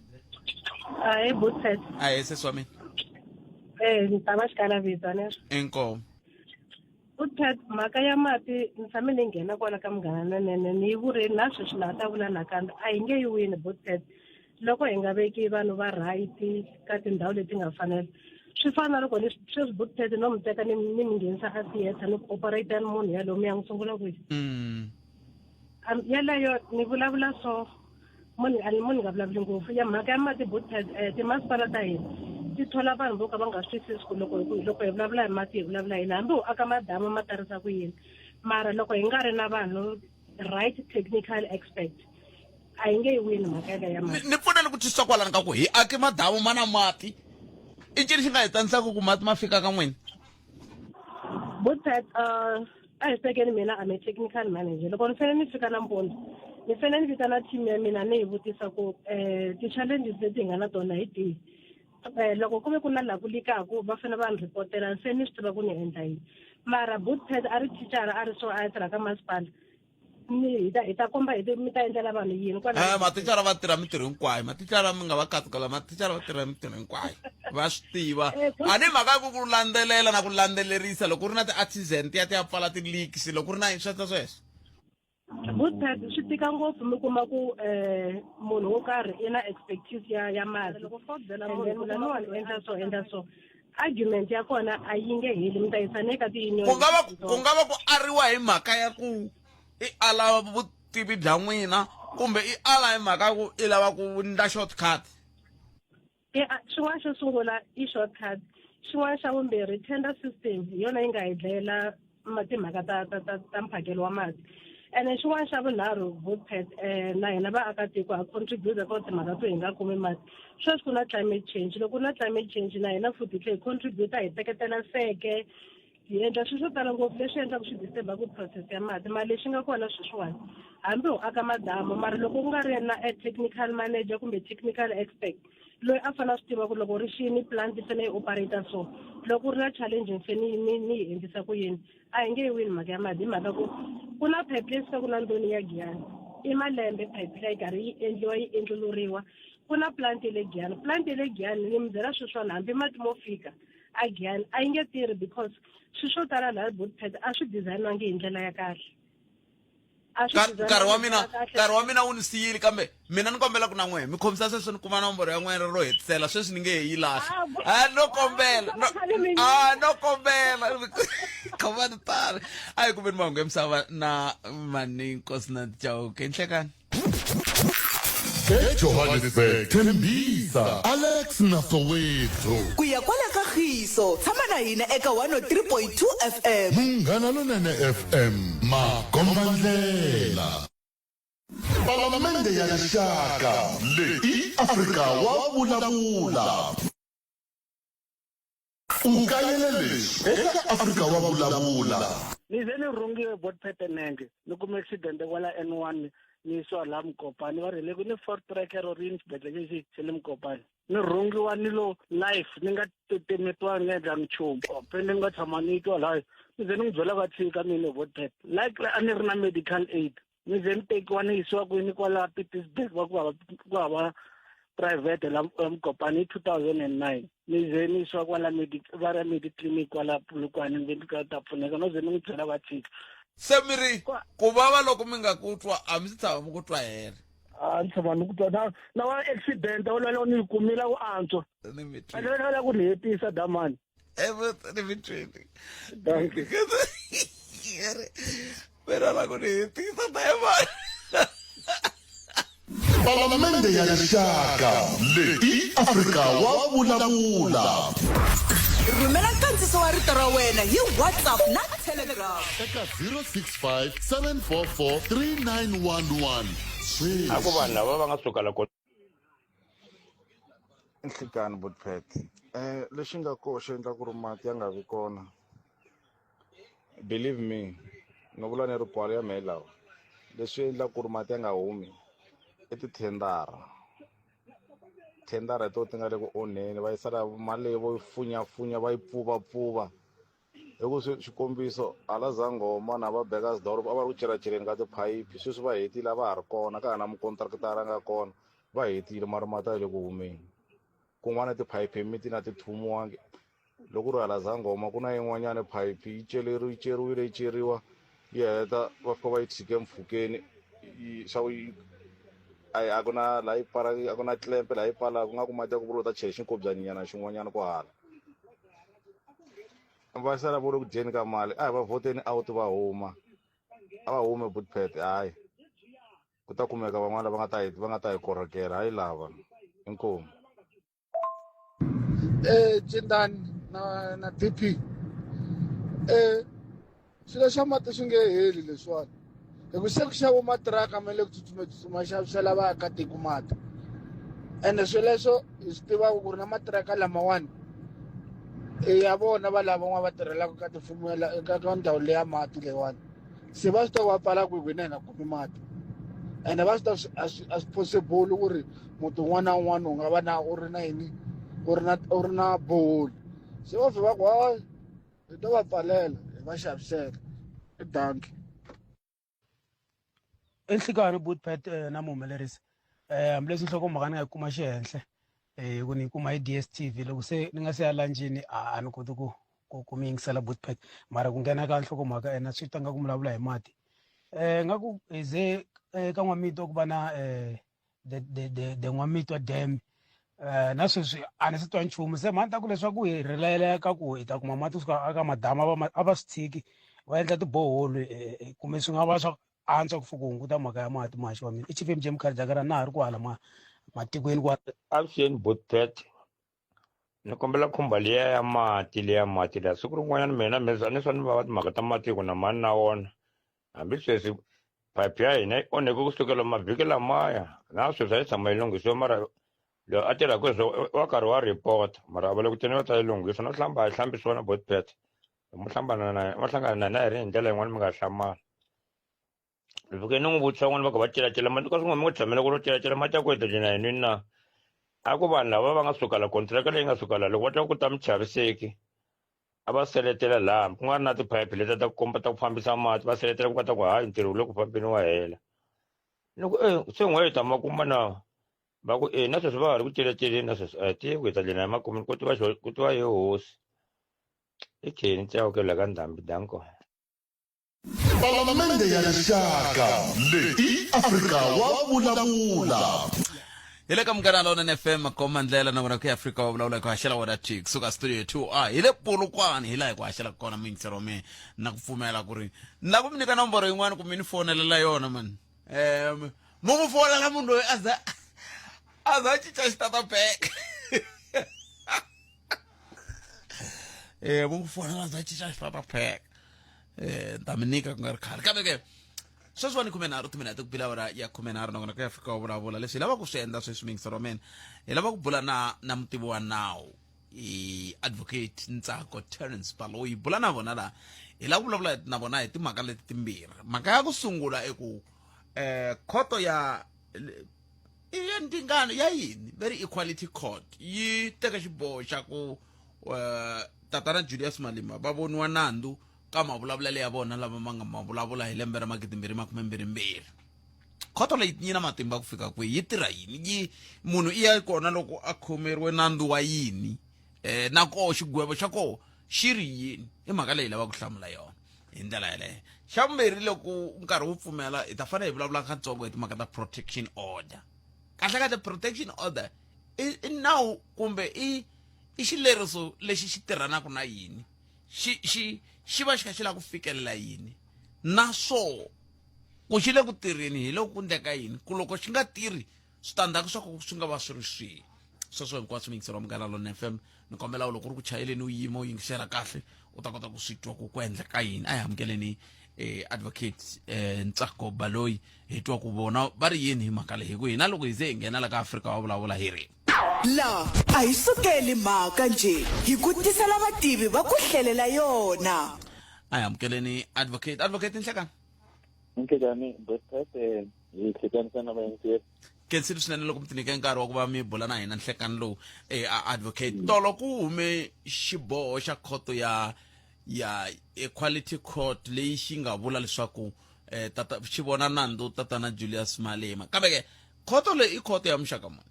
Hi, Bootset. a hi sesi wa mina Ni tava xikala vita ne. inkomu Bootset mhaka ya mati ni tshame ni nghena kwala ka munghana lonene ni yi vurile na sweswi laha ta vula nakambe a hi nge yi wini Bootset loko hi nga veki vanhu va right ka tindhawu leti nga fanela swi fana loko ni sweswi Bootset no mi teka ni mi nghenisa a theatre ni operate ni munhu yaloyo mi ya n'wi sungula kwihi yaleyo ni vulavula so munhu nga vulavuli ngopfu ya mhaka ya mati Bootset timasipala ta hina ti thola vanhu vo ka va nga swi twisisi ku loko hi vulavula hi mati hi vulavula yini hambi u aka madamu ma tarisa ku yini mara loko hi nga ri na vanhu right technical expert a hi nge yi wini mhaka ya mati ni pfuneni ku twisisa kwalani ka ku hi ake madamu ma na mati i ncini xi nga hi tanisaka ku mati ma fika ka n'wina Bootset a hi tekeni mina I'm a technical manager loko ni fanele ni fika nampundzu ni fanele ni vitana team ya mina ni hi vutisa ku ti-challenges leti hi nga na tona hi tihi loko ku ve ku na laha ku likaku va fanele va ni ripotela se ni swi tiva ku ni endla yini mara Bootset a ri thicara a ri so a ya tirha ka masipala hi ta komba mi ta endlela vanhu yini mathicara va tirha mitirho hinkwayo mathicara mi nga va katsakala mathicara va tirha mitirho hinkwayo va swi tiva a ni mhaka ku landzelela na ku landzelerisa loko ku ri na ti-accident ya ti ya pfala ti-leaks loko ku ri na sweswo Bootset swi tika ngopfu mi kuma ku munhu wo karhi i na expertise ya mati loko fo byela munhu laniwani endla so argument ya kona a yi nge heli mi ta yisana eka ku nga va ku ariwa hi mhaka ya ku i ala vutivi bya n'wina kumbe i ala hi mhaka ya ku i lava ku ndla shortcut xin'wana xo sungula i shortcut xin'wana xa vumbirhi tender system hi yona yi nga hi dlayela timhaka ta mphakelo wa mati ene xin'wana xa vunharhu Bootset na hina vaakatiko ha contribute ka timhaka to hi nga kumi mati sweswi ku na climate change loko ku na climate change na hina futhi hi contribute hi teketela seke hi endla swilo swo tala ngopfu leswi endlaka swi disturba ku process ya mati mali lexi nga kona sweswiwani hambi u aka madamu mara loko ku nga ri na technical manager kumbe technical expert loyi a fanele a swi tiva ku loko ri xini plant yi fanele yi operata so loko ku ri na challenge ni yi endlisa ku yini a hi nge yi wini mhaka ya mati hi mhaka ku ku na pipe leyi suka ku na ndoni ya Giyani i malembe pipe leyi karhi yi endliwa yi endluluriwa ku na plant le Giyani ni mi byela sweswiwani hambi mati mo fika again a yi nge tirhi because swilo swo tala laha bootpad a swi dizayiniwangi hi ndlela ya kahle. nkarhi wa mina wu ni siyile kambe mina ni kombela ku na n'wehe mi khomisa sweswi ni kuma nomboro ya n'wena ro hetisela sweswi ni nge he yi lahla no kombela no kombela khoma ni tala a hi kumeni mahungu ya misava na Maninkosi na Chauke nhlekani eJohannesburg Tembisa Alex Nasowethu ku ya kwala Kagiso tshama na hina eka 103.2 FM Munghana Lonene FM Magombandlela Palamende ya Rixaka leyi Afrika wa vulavula Ukayelele eka Afrika wa vulavula ni ze ni rhungiwe bootpad nenge ni kuma accident kwala N1 ni swa la Mkopane va rile ku ni fourth tracker or in xibedhlele lexi xe le Mkopane ni rhungiwa ni lo life ni nga tetemetiwangi endla nchumu pe ni nga tshama ni twa laha ni ze ni n'wi byela va tshika mine bootpad like a ni ri na medical aid ni ze ni tekiwa ni yisiwa kwini kwala Pietersburg va ku hava private la Mkopane hi 2009 ni ze ni yisiwa kwala va ra Mediclinic kwala Polokwane ni ve ni ta pfuneka no ze ni n'wi byela va tshika se miri ku vava loko mi nga ku twa a mi si tshama mi ku twa here ni tshama ni ku twa na wa accident olalo ni yi kumile ku antswa a ku ni hetisa damani ni mi twini thank you pero la ku ni hetisa damani Palamende ya Rixaka leyi Afrika wa vulavula rhumela nkandziso wa rito ra wena hi WhatsApp na Telegram eka 065 744 3911 aku vanhu lava va nga suka loko nhlikani bootpad lexi nga koho xi endla ku ri mati ya nga vi kona believe me no vula ni ri pwalo ya mehe lawa leswi endla ku ri mati ya nga humi i tithendara thendara to ti nga le ku onheni va yisala mali leyi vo funyafunya va yi pfuva hi ku xikombiso hala Zangoma na va Bekasdorp a va ri ku celaceleni ka tiphayiphi sweswi va hetile a va ha ri kona ka ha na mukontrakitara nga kona va hetile mara mati a yi le ku humeni kun'wana tiphayiphi miti na ti thumiwangi loko ri hala Zangoma ku na yin'wanyana phayiphi yi ceriwile yi ceriwa yi heta va fika va yi tshike mpfhukeni a ku na laha yi a ku na tlempe laha yi pfalaka ku nga ku mati ya ku vula u ta chela xinkobyaninyana xin'wanyana ku hala va sala vo le ku dyeni ka mali a hi va vhoteni out va huma a va hume bootpad hayi ku ta kumeka van'wana va nga ta hi korhokela hayi lava inkomu Jindani na DP swilo swa mati swi nge heli leswiwani hi ku se ku xava matiraka ma le ku tsutsuma xavisela vaakatiko mati ende swilo leswo hi swi tivaka ku ri na matiraka lamawani ya vona va lava va tirhelaka ka tifumo ka ndhawu leya mati leyiwani se va swi tiva va pfala ku hina hi nga kumi mati ende va swi tiva a swi possible ku ri muti un'wana na un'wana u nga va na u ri na yini u ri na boholi se va va ku hayi hi to va pfalela hi va xavisela i danki enhlikani bootpad na muhumelerisi hambileswi nhlokomhaka ni nga yi kuma xihenhle ku ni yi kuma hi DSTV loko se ni nga se ya lanjini a ni koti ku mi yingisela bootpad mara ku nghena ka nhlokomhaka ena swi ta nga ku vulavula hi mati nga ku hi ze ka N'wamito ku va na the N'wamitwa dam na sweswi a ni se twa nchumu se mhani ta ku leswaku hi rileleka ku hi ta kuma mati kusuka aka madamu a va swi tshiki va endla tiboholi kumbe swi nga va swa antswa ku fuku hunguta mhaka ya mati mahaxi wa mina i Chief MJ Mkharidakara na ha ri ku hala matikweni kwa avuxeni bootpad ni kombela khumba liya ya mati leya siku rin'wanyana mina ni swa ni vava timhaka ta matiko na mani na wona hambi sweswi phayiphi ya hina yi onheke kusukela mavhiki lamaya na sweswi a yi tshama yi lunghisiwa mara loyi a tirhaka sweswo wa karhi wa report mara a va le ku teni va ta yi lunghisa no hlamba a yi hlambisiwa na bootpad ma hlangana na hi ri hi ndlela yin'wana mi nga hlamali vhike ni n'wi vutisa n'wana va ka va celacela mati ka swin'wana mi n'wi tshamela ku ro celacela mati ya ku hetelena hi nwini na a ku vanhu lava va nga suka la kontiraka leyi nga suka la loko va twa ku ta michaviseki a va seletela laha ku nga ri na tiphayiphi leti ta ku komba ta ku fambisa mati va seletela ku va ta ku hayi ntirho wu le ku fambeni wa hela ni ku se n'hweta makuma na va ku na sweswi va ha ri ku celeceleni na sweswi a hi tiyi ku hi ta lena hi makumeni ku tiva hi hosi ikheni tsakela ka ndhambi danko Palamende ya rixaka leyi Afrika wa vulavula. Hi le ka Munghana Lonene FM koma ndlela na vona ku Afrika wa vulavula ku haxela wona T kusuka studio 2 hi le Polokwane hi la ku haxela kona mingisero me na ku pfumela ku ri na ku mi nyika nomboro yin'wana ku mi ni fonelela yona man mo mu fonela munhu loyi aza cinca xitata back mo mu fonela aza cinca xitata back ta mi nyika ku nga ri khale kambe ke sweswiwani 13 timinete ku bila awara ya 13 na kona ku Afrika wa vulavula leswi hi lava ku swi endla sweswi mingisero mena hi lava ku bula na mutivi wa nawu advocate Ntsako Terence Baloyi hi bula na vona laha hi lava ku vulavula na vona hi timhaka leti timbirhi mhaka ya ku sungula i ku khoto ya ntingano ya yini very equality court yi teka xiboho xa ku tatana Julius Malema va voniwa nandzu ka mavulavulelo ya vona lava ma nga mavulavula hi lembe ra 2022 khoto leyi yi na matimba ku fika kwihi yi tirha yini munhu i ya kona loko a khomeriwe nandzu wa yini na koho xigwebo xa koho xi ri yini i mhaka leyi lava ku hlamula yona hi ndlela yaleyo xa vumbirhi loko nkarhi wu pfumela hi ta fanele hi vulavula katsongo hi timhaka ta protection order kahlekahle protection order i nawu kumbe i xileriso lexi xi tirhanaka na yini xi va xi kha xi lava ku fikelela yini naswo ku xi le ku tirheni hi loko ku ndleka yini ku loko xi nga tirhi switandzhaku swa ku swi nga va swi ri swihi sweswo hinkwaswo mingisero wa Munghana Lonene FM ni kombela loko ri ku chayeleni u yima u yingisela kahle u ta kota ku swi twa ku endleka yini a hi amukeleni advocate Ntsako Baloyi hi twa ku vona va ri yini hi mhaka leyi hi ku hina loko hi ze hi nghena la ka Afrika wa vulavula hi ri la a hi sukeli mhaka nje hi ku tisela vativi va ku hlelela yona a hi amukeleni advocate Nhlekani Nhlekani bosate hi hlekanisa na vayenzi kensile swinene loko mi tinyike nkarhi wa ku va mi bula na hina Nhlekani lowu advocate tolo ku hume xiboho xa khoto ya equality court leyi xi nga vula leswaku xi vona nandzu tatana Julius Malema kambe ke khoto leyi i khoto ya muxaka muni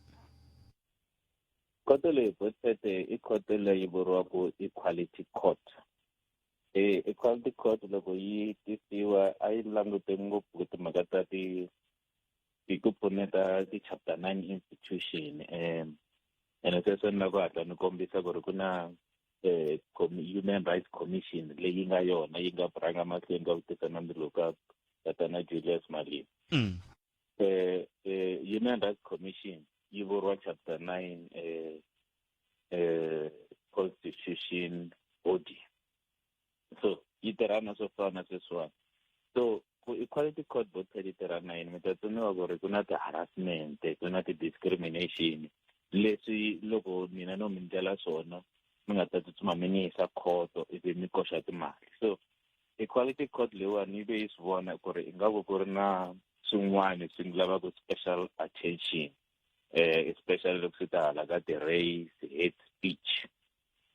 khoto leyi bosate i khoto leyi vuriwaka equality court equality court loko yi tisiwa a yi langute ngopfu ku timhaka ta ti ku pfuneta ti-chapter 9 institution ene sweswo ni la ku hatla ni kombisa ku ri ku na human rights commission leyi nga yona yi nga rhanga mahlweni ka vutisa nandzu lowu ka tatana Julius Malema human rights commission yi vuriwa chapter 9 constitution body so yi tirhana swo fana sweswiwani so ku equality court board yi tirhana yini mi ta tsuniwa ku ri ku na ti-harassment ku na ti-discrimination leswi loko mina no mi ndlela swona mi nga ta tsutsuma mi ni yisa khoto ivi mi koxa timali so equality court leyiwani yi ve yi swi vona ku ri ingaku ku ri na swin'wana swi lavaka special attention especially loko swi ta hala ka ti-race hate speech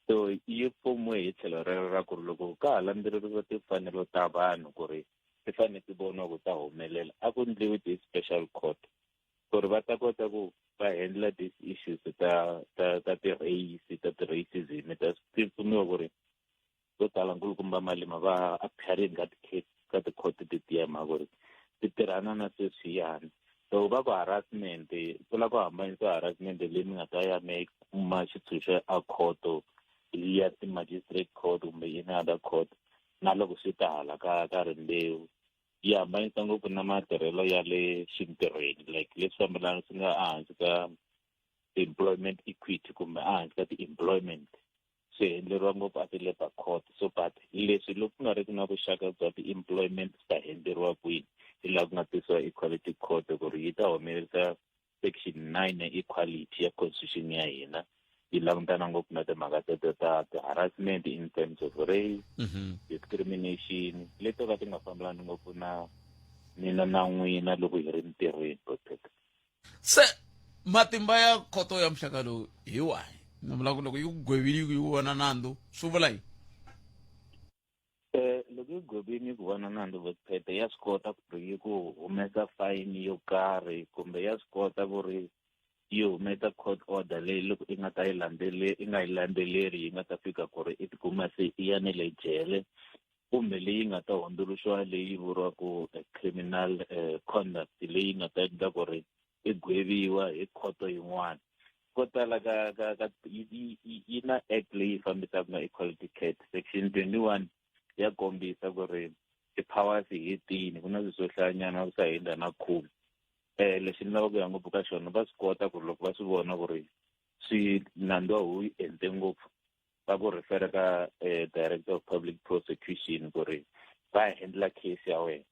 so yi fomiwe hi tlhelo rero ra ku ri loko ka ha landzeleriwa timfanelo ta vanhu ku ri ti fanele ti voniwa ku ta humelela a ku endliwi ti-special court ku ri va ta kota ku va handla these issues ta ti-race ta ti-racism ti pfuniwa ku ri to tala nkulukumba Malema va appearing ka ti-court tetiya mhaka ku ri ti tirhana na sweswiyani so va ku harassment ku la ku hambanisa harassment leyi mi nga ta ya mi kuma xitshunxo a khoto ya ti-magistrate court kumbe any other court na loko swi ta hala ka rimbewu yi hambanisa ngopfu na matirhelo ya le xintirhweni like leswi fambelana swi nga ehansi ka employment equity kumbe ehansi ka ti-employment swi endleriwa ngopfu a ti-labour court so but leswi loko ku nga ri ki na vuxaka bya ti-employment swi ta endleriwa kwini hi laha ku nga tisiwa equality court ku ri yi ta humelerisa section 9 ya equality ya constitution ya hina yi langutana ngopfu na timhaka ta harassment in terms of race discrimination leto ka ti nga fambelani ngopfu na mina na n'wina loko hi ri ntirhweni se matimba ya khoto ya muxaka lowu hi wahi ni vula ku loko yi ku gwevile yi vona nandzu swi vula yini loko yi gwevile ku vona nandzu vukheta ya swi kota ku ri yi ku humesa fayini yo karhi kumbe ya swi kota ku ri yi humesa court order leyi loko i nga ta yi landzeleri yi nga ta fika ku ri i tikuma se i ya ne le jele kumbe leyi nga ta hundzuluxiwa leyi vuriwaku criminal conduct leyi nga ta endla ku ri i gweviwa hi khoto yin'wana ko tala ka yi na act leyi fambisaka na equality cat section 21 ya kombisa ku ri ti-powers hi tini ku na swilo swo hlayanyana ku sa hundza na khume lexi ni lavaka ku ya ngopfu ka xona va swi kota ku ri loko va swi vona ku ri swi nandziwa hu yi ente ngopfu va ku refera ka director of public prosecution ku ri va handla case ya wena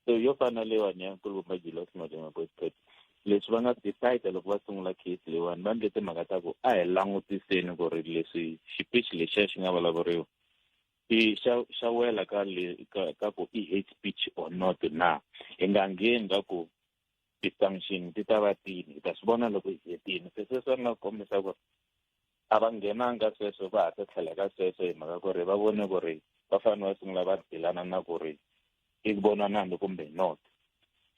so yo fana leyiwani ya nkulukumba Julius Malema leswi va nga decide loko va sungula case leyiwani va ndle timhaka ta ku a hi langutiseni ku ri leswi xipichi lexiya xi nga vulavuriwa i xa wela ka ku i hate speech or not na hi nga ngheni ka ku ti-sanction ti ta va tini hi ta swi vona loko hi hetini se sweswo ni nga kombisa ku ri a va nghenanga sweswo va ha ta tlhela ka sweswo hi mhaka ku ri va vone ku ri va fanele va sungula va dilana na ku ri i vona nandzu kumbe not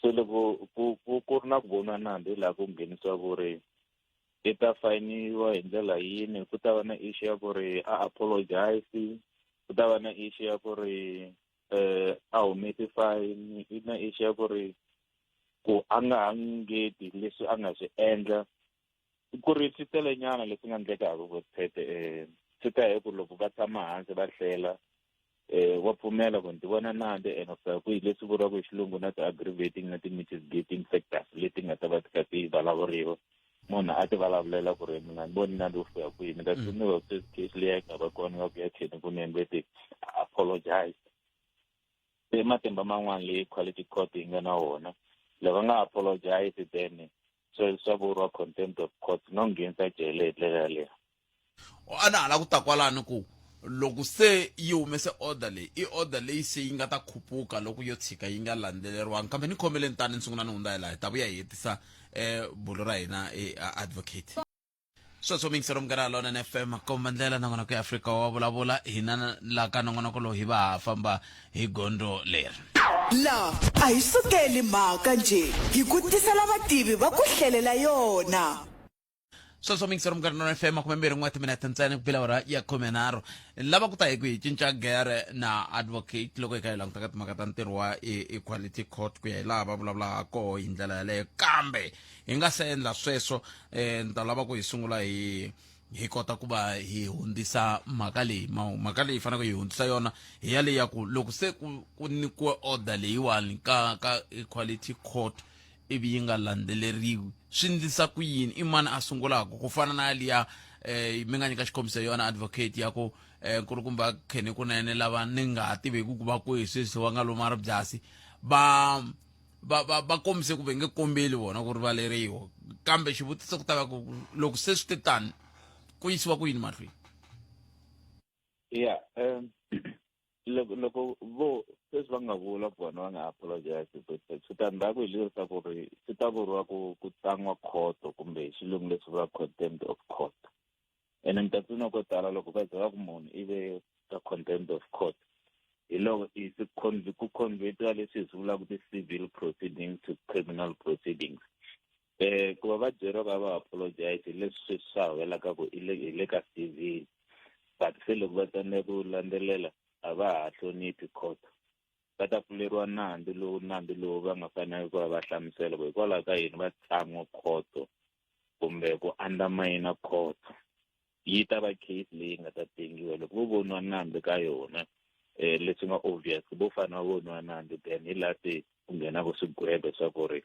so loko ku ri na ku vona nandzu laha ku nghenisiwa ku ri i ta fayiniwa hi ndlela yini ku ta va na issue ya ku ri a apologize ku ta va na issue ya ku ri a humesi fine i na issue ya ku ri ku a nga ha ngeti leswi a nga swi endla ku ri swi telenyana leswi nga endlekaka ku swi ta hi ku loko va tshama hansi va hlela wa pfumela ku ni ti vona nandzu and ku hi leswi vuriwaka hi xilungu na ti-aggravating na ti-mitigating factors leti nga ta va ti kha ti vulavuriwa munhu a ti vulavulela ku ri mina ni voni nandzu wu fika kwini ka tsuniwa case leyi yi nga va kona ka ku ya tlheni ku ni endle ti apologize se matimba man'wana leyi quality court yi nga na wona loko nga apologize then swa vuriwa contempt of court no nghenisa jele hi ndlela yaleyo a na hala ku ta kwalani ku loko se yi humese order leyi i order leyi se yi nga ta khupuka loko yo tshika yi nga landzeleriwangi kambe ni khomeleni tani ni sungula ni hundza hi laha hi ta vuya hi hetisa bulo ra hina advocate sweswo mingisero mugara lona na FM komba ndlela nongonoko ya Afrika wa vulavula hina la ka nongonoko lowu hi va ha famba hi gondo leri la a hi sukeli mhaka nje hi ku tisela vativi va ku hlelela yona sweswo mingisero mugara lona FM 20 minute ntsena ku bila ora ya 13 lava ku ta hi ku hi cinca gere na advocate loko hi ka hi languta ka timhaka ta ntirho wa equality court ku ya hi laha va vulavulaka koho hi ndlela yaleyo kambe hi nga se endla sweswo ni ta lava ku hi sungula hi kota ku va hi hundzisa mhaka leyi mhaka leyi hi faneleke hi hundzisa yona hi ya leyi ya ku loko se ku nikiwe order leyiwani ka equality court ivi yi nga landzeleriwi swi ndlisa ku yini i mani a sungulaka ku fana na liya mi nga nyika xikombiso yona advocate ya ku nkulukumba kheni kunene lava ni nga ha tiveki ku va ku hi sweswi va nga lomari byasi va kombise ku ve nge kombeli vona ku ri valeriwa kambe xivutiso ku ta va ku loko se swi te tani ku yisiwa ku yini mahlweni loko vo sweswi va nga vula ku vona va nga apologize switandzhaku hi leswi ku ri swi ta vuriwa ku tsan'wa khoto kumbe hi xilungu leswi vula contempt of court ene mi ta tsuna ko tala loko va byela ku munhu i ve ka contempt of court hi loko ku convertiwa leswi hi swi vulaka ti-civil proceedings to criminal proceedings ku va va byeriwa ka va apologize hi leswi swa welaka ku hi le ka civil but se loko va tsandzeka ku landzelela a va ha hloniphi court va ta pfuleriwa nandzu lowu va nga fanele ku va va hlamusela ku hikwalaho ka yini va tsan'wa khoto kumbe ku undermine khoto yi ta va case leyi nga ta tengiwa loko vo voniwa nandzu ka yona leswi nga obvious vo fanele va voniwa nandzu then hi laha se ku nghenaka swigwebo swa ku ri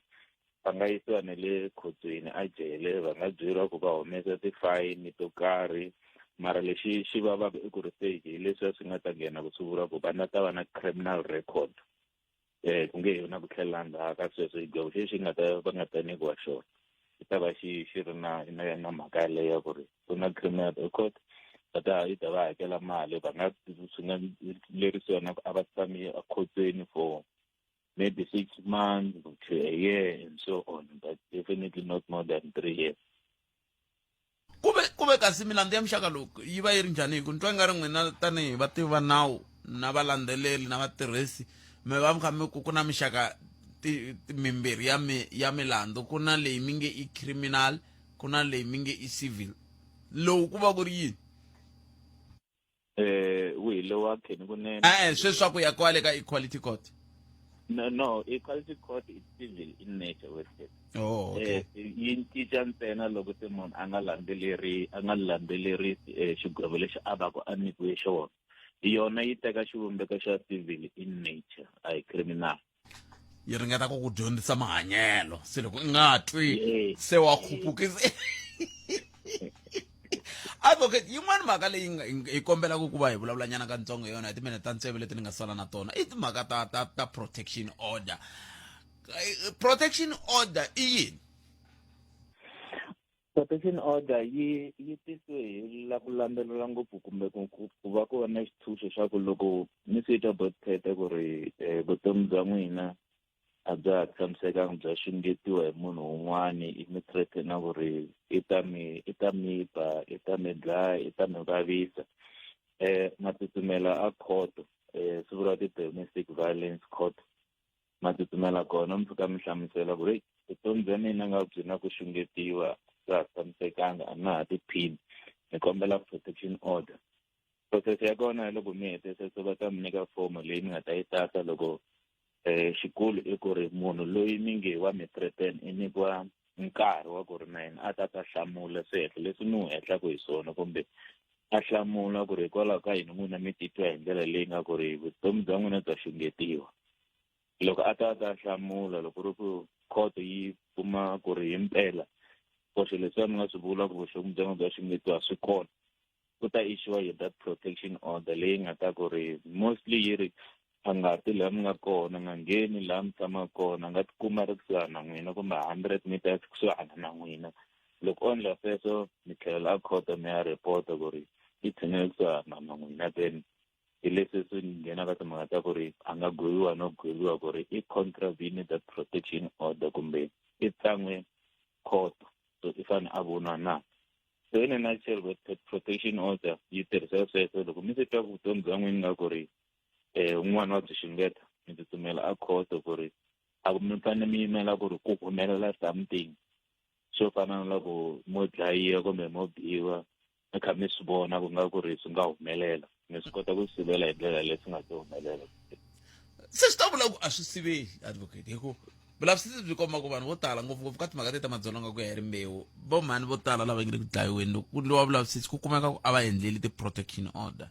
va nga yisiwa ne le khotweni a jele va nga byeriwa ku va humesa ti-fine to karhi mara lexi xi vavaka i ku ri se hi leswi swi nga ta nghena ku swi vula ku va ta va na criminal record ku nge hi na ku tlhelela ndzhaku ka sweswo xigwevo xi nga ta va nga ta nyikiwa xona xi ta va xi ri na mhaka yaleyo ya ku ri ku na criminal record yi ta va hakela mali va nga swi nga lerisiwa na ku a va tshami ekhotsweni for maybe 6 months to a year and so on but definitely not more than 3 years kuve kasi milandzu ya mixaka loko yi va yi ri njhani hi ku ntwa nga ri n'wina tanihi vativi va nawu na valandzeleli na vatirhisi mi va mi kha mi ku na mixaka mimbirhi ya milandzu ku na leyi mi nge i criminal ku ku na leyi mi nge i civil lowu ku va ku ri yini wihi lowu wa kheni kunene sweswi ku ya kwale ka equality court no equality court is civil in nature with it okay yi cinca ntsena loko se munhu a nga landzeleri xigwevo lexi a va ku a nyikiwe xona yona yi teka xivumbeko xa civil in nature a hi criminal yi ringeta ku dyondzisa mahanyelo se loko i nga twi se wa khupukise advocate yin'wana mhaka leyi hi kombela ku va hi vulavulanyana ka ntsongo yona hi timinete ta ntseve leti ni nga sala na tona i timhaka ta protection order i yini protection order yi tisiwe hi la ku landzelela ngopfu kumbe ku va ku va na xitshunxo xa ku loko mi swi twa bothete ku ri vutomi bya n'wina a bya ha tshamisekanga bya xungetiwa hi munhu un'wana i mi threatena ku ri i ta mi ba i ta mi dlaya i ta mi vavisa ma tsutsumela a court swi vuriwa ti-domestic violence court ma tsutsumela kona mi fika mi hlamusela ku ri vutomi bya mina nga byi na ku xungetiwa bya ha tshamisekanga a na ha tiphini ni kombela protection order process ya kona loko mi hetise so va ta mi nyika fomo leyi mi nga ta yi tata loko xikulu i ku ri munhu loyi mi nge wa mi threaten i nyikiwa nkarhi wa ku ri na yena a ta hlamula swihehlo leswi mi n'wi hehlaka hi swona kumbe a hlamula ku ri hikwalaho ka yini n'wina mi titwa hi ndlela leyi nga ku ri vutomi bya n'wina bya xungetiwa loko a ta hlamula loko ri ku court yi kuma ku ri hi mpela koxe leswiya mi nga swi vula ku vuxomi bya n'wina bya xungetiwa swi kona ku ta issuwa hi that protection order leyi nga ta ku ri mostly yi ri a nga ti laha mi nga kona nga ngheni laha mi tshamaka kona nga tikuma ri kusuhana na n'wina kumbe 100 meters kusuhana na n'wina loko ondla sweswo mi tlhelela a court mi ya report ku ri yi tshinele kusuhana na n'wina then hi leswi swi nghenaka timhaka ta ku ri a nga gweviwa no gweviwa ku ri i contravene the protection order kumbe i tsan'we court so i fanele a voniwa na so in a nutshell with protection order yi tirhisa sweswo loko mi swi twa ku vutomi bya n'wina nga ku ri un'wana wa byi xungeta mi tsutsumela a court ku ri a mi fanele mi yimela ku ri ku humelela something swo fana na loko mo dlayiwa kumbe mo biwa mi kha mi swi vona ku nga ku ri swi nga humelela mi swi kota ku sivela hi ndlela leswi nga ta humelela se swi ta vula ku a swi siveli advocate hikuva vulavisisi byi komba ku vanhu vo tala ngopfungopfu ka timhaka ta madzolonga ku ya hi rimbewu vo mhani vo tala lava nge ri ku dlayiweni loko ku endliwa vulavisisi ku kumeka ku a va endleli ti-protection order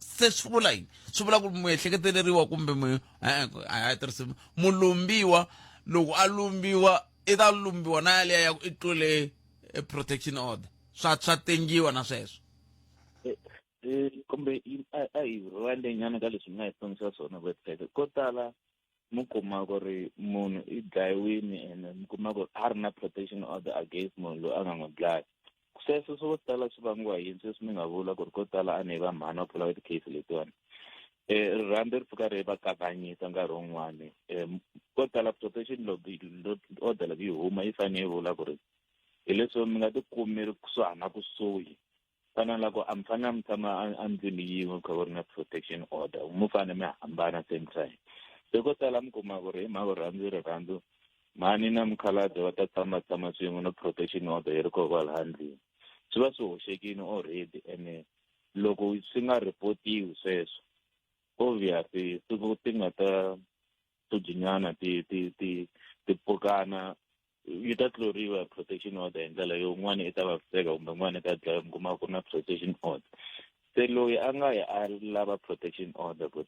se swi vula yini swi vula ku ri muehleketeleriwa kumbe a tirhisi mulumbiwa loko a lumbiwa i ta lumbiwa na yaleya ya ku i tlule protection order swa tengiwa na sweswo kumbe a hi rwandenyana ka leswi mi nga hi tsonisa swona website ko tala mi kuma ku ri munhu i dlayiwini ene mi kuma ku ri a ri na protection order against munhu loyi a nga n'wi dlaya sweswo swo tala swi vangiwa yini sweswi mi nga vula ku ri ko tala a ni va mhani va phulaka ti-case letiwani rirhandzu ri fika ri va kavanyisa nkarhi wun'wani ko tala protection order loko yi huma yi fanele yi vula ku ri hi leswo mi nga tikumi mi ri kusuhana kusuhi fana loko a mi fanele mi tshama andlwini yin'we kha ku ri na protection order mi fanele mi hambana same time se ko tala mi kuma ku ri hi mhaka rirhandzu mhani na mukhalabye va ta tshama swin'we na protection order yi ri koho kwala handleni swi va swi hoxekile already ene loko swi nga reportiwi sweswo obviously siku ti nga ta tujinyana ti pfukana yi ta tluriwa protection order hi ndlela yo un'wana i ta vaviseka kumbe un'wana i ta dlaya mi kuma ku na protection order se loyi a nga ya a lava protection order but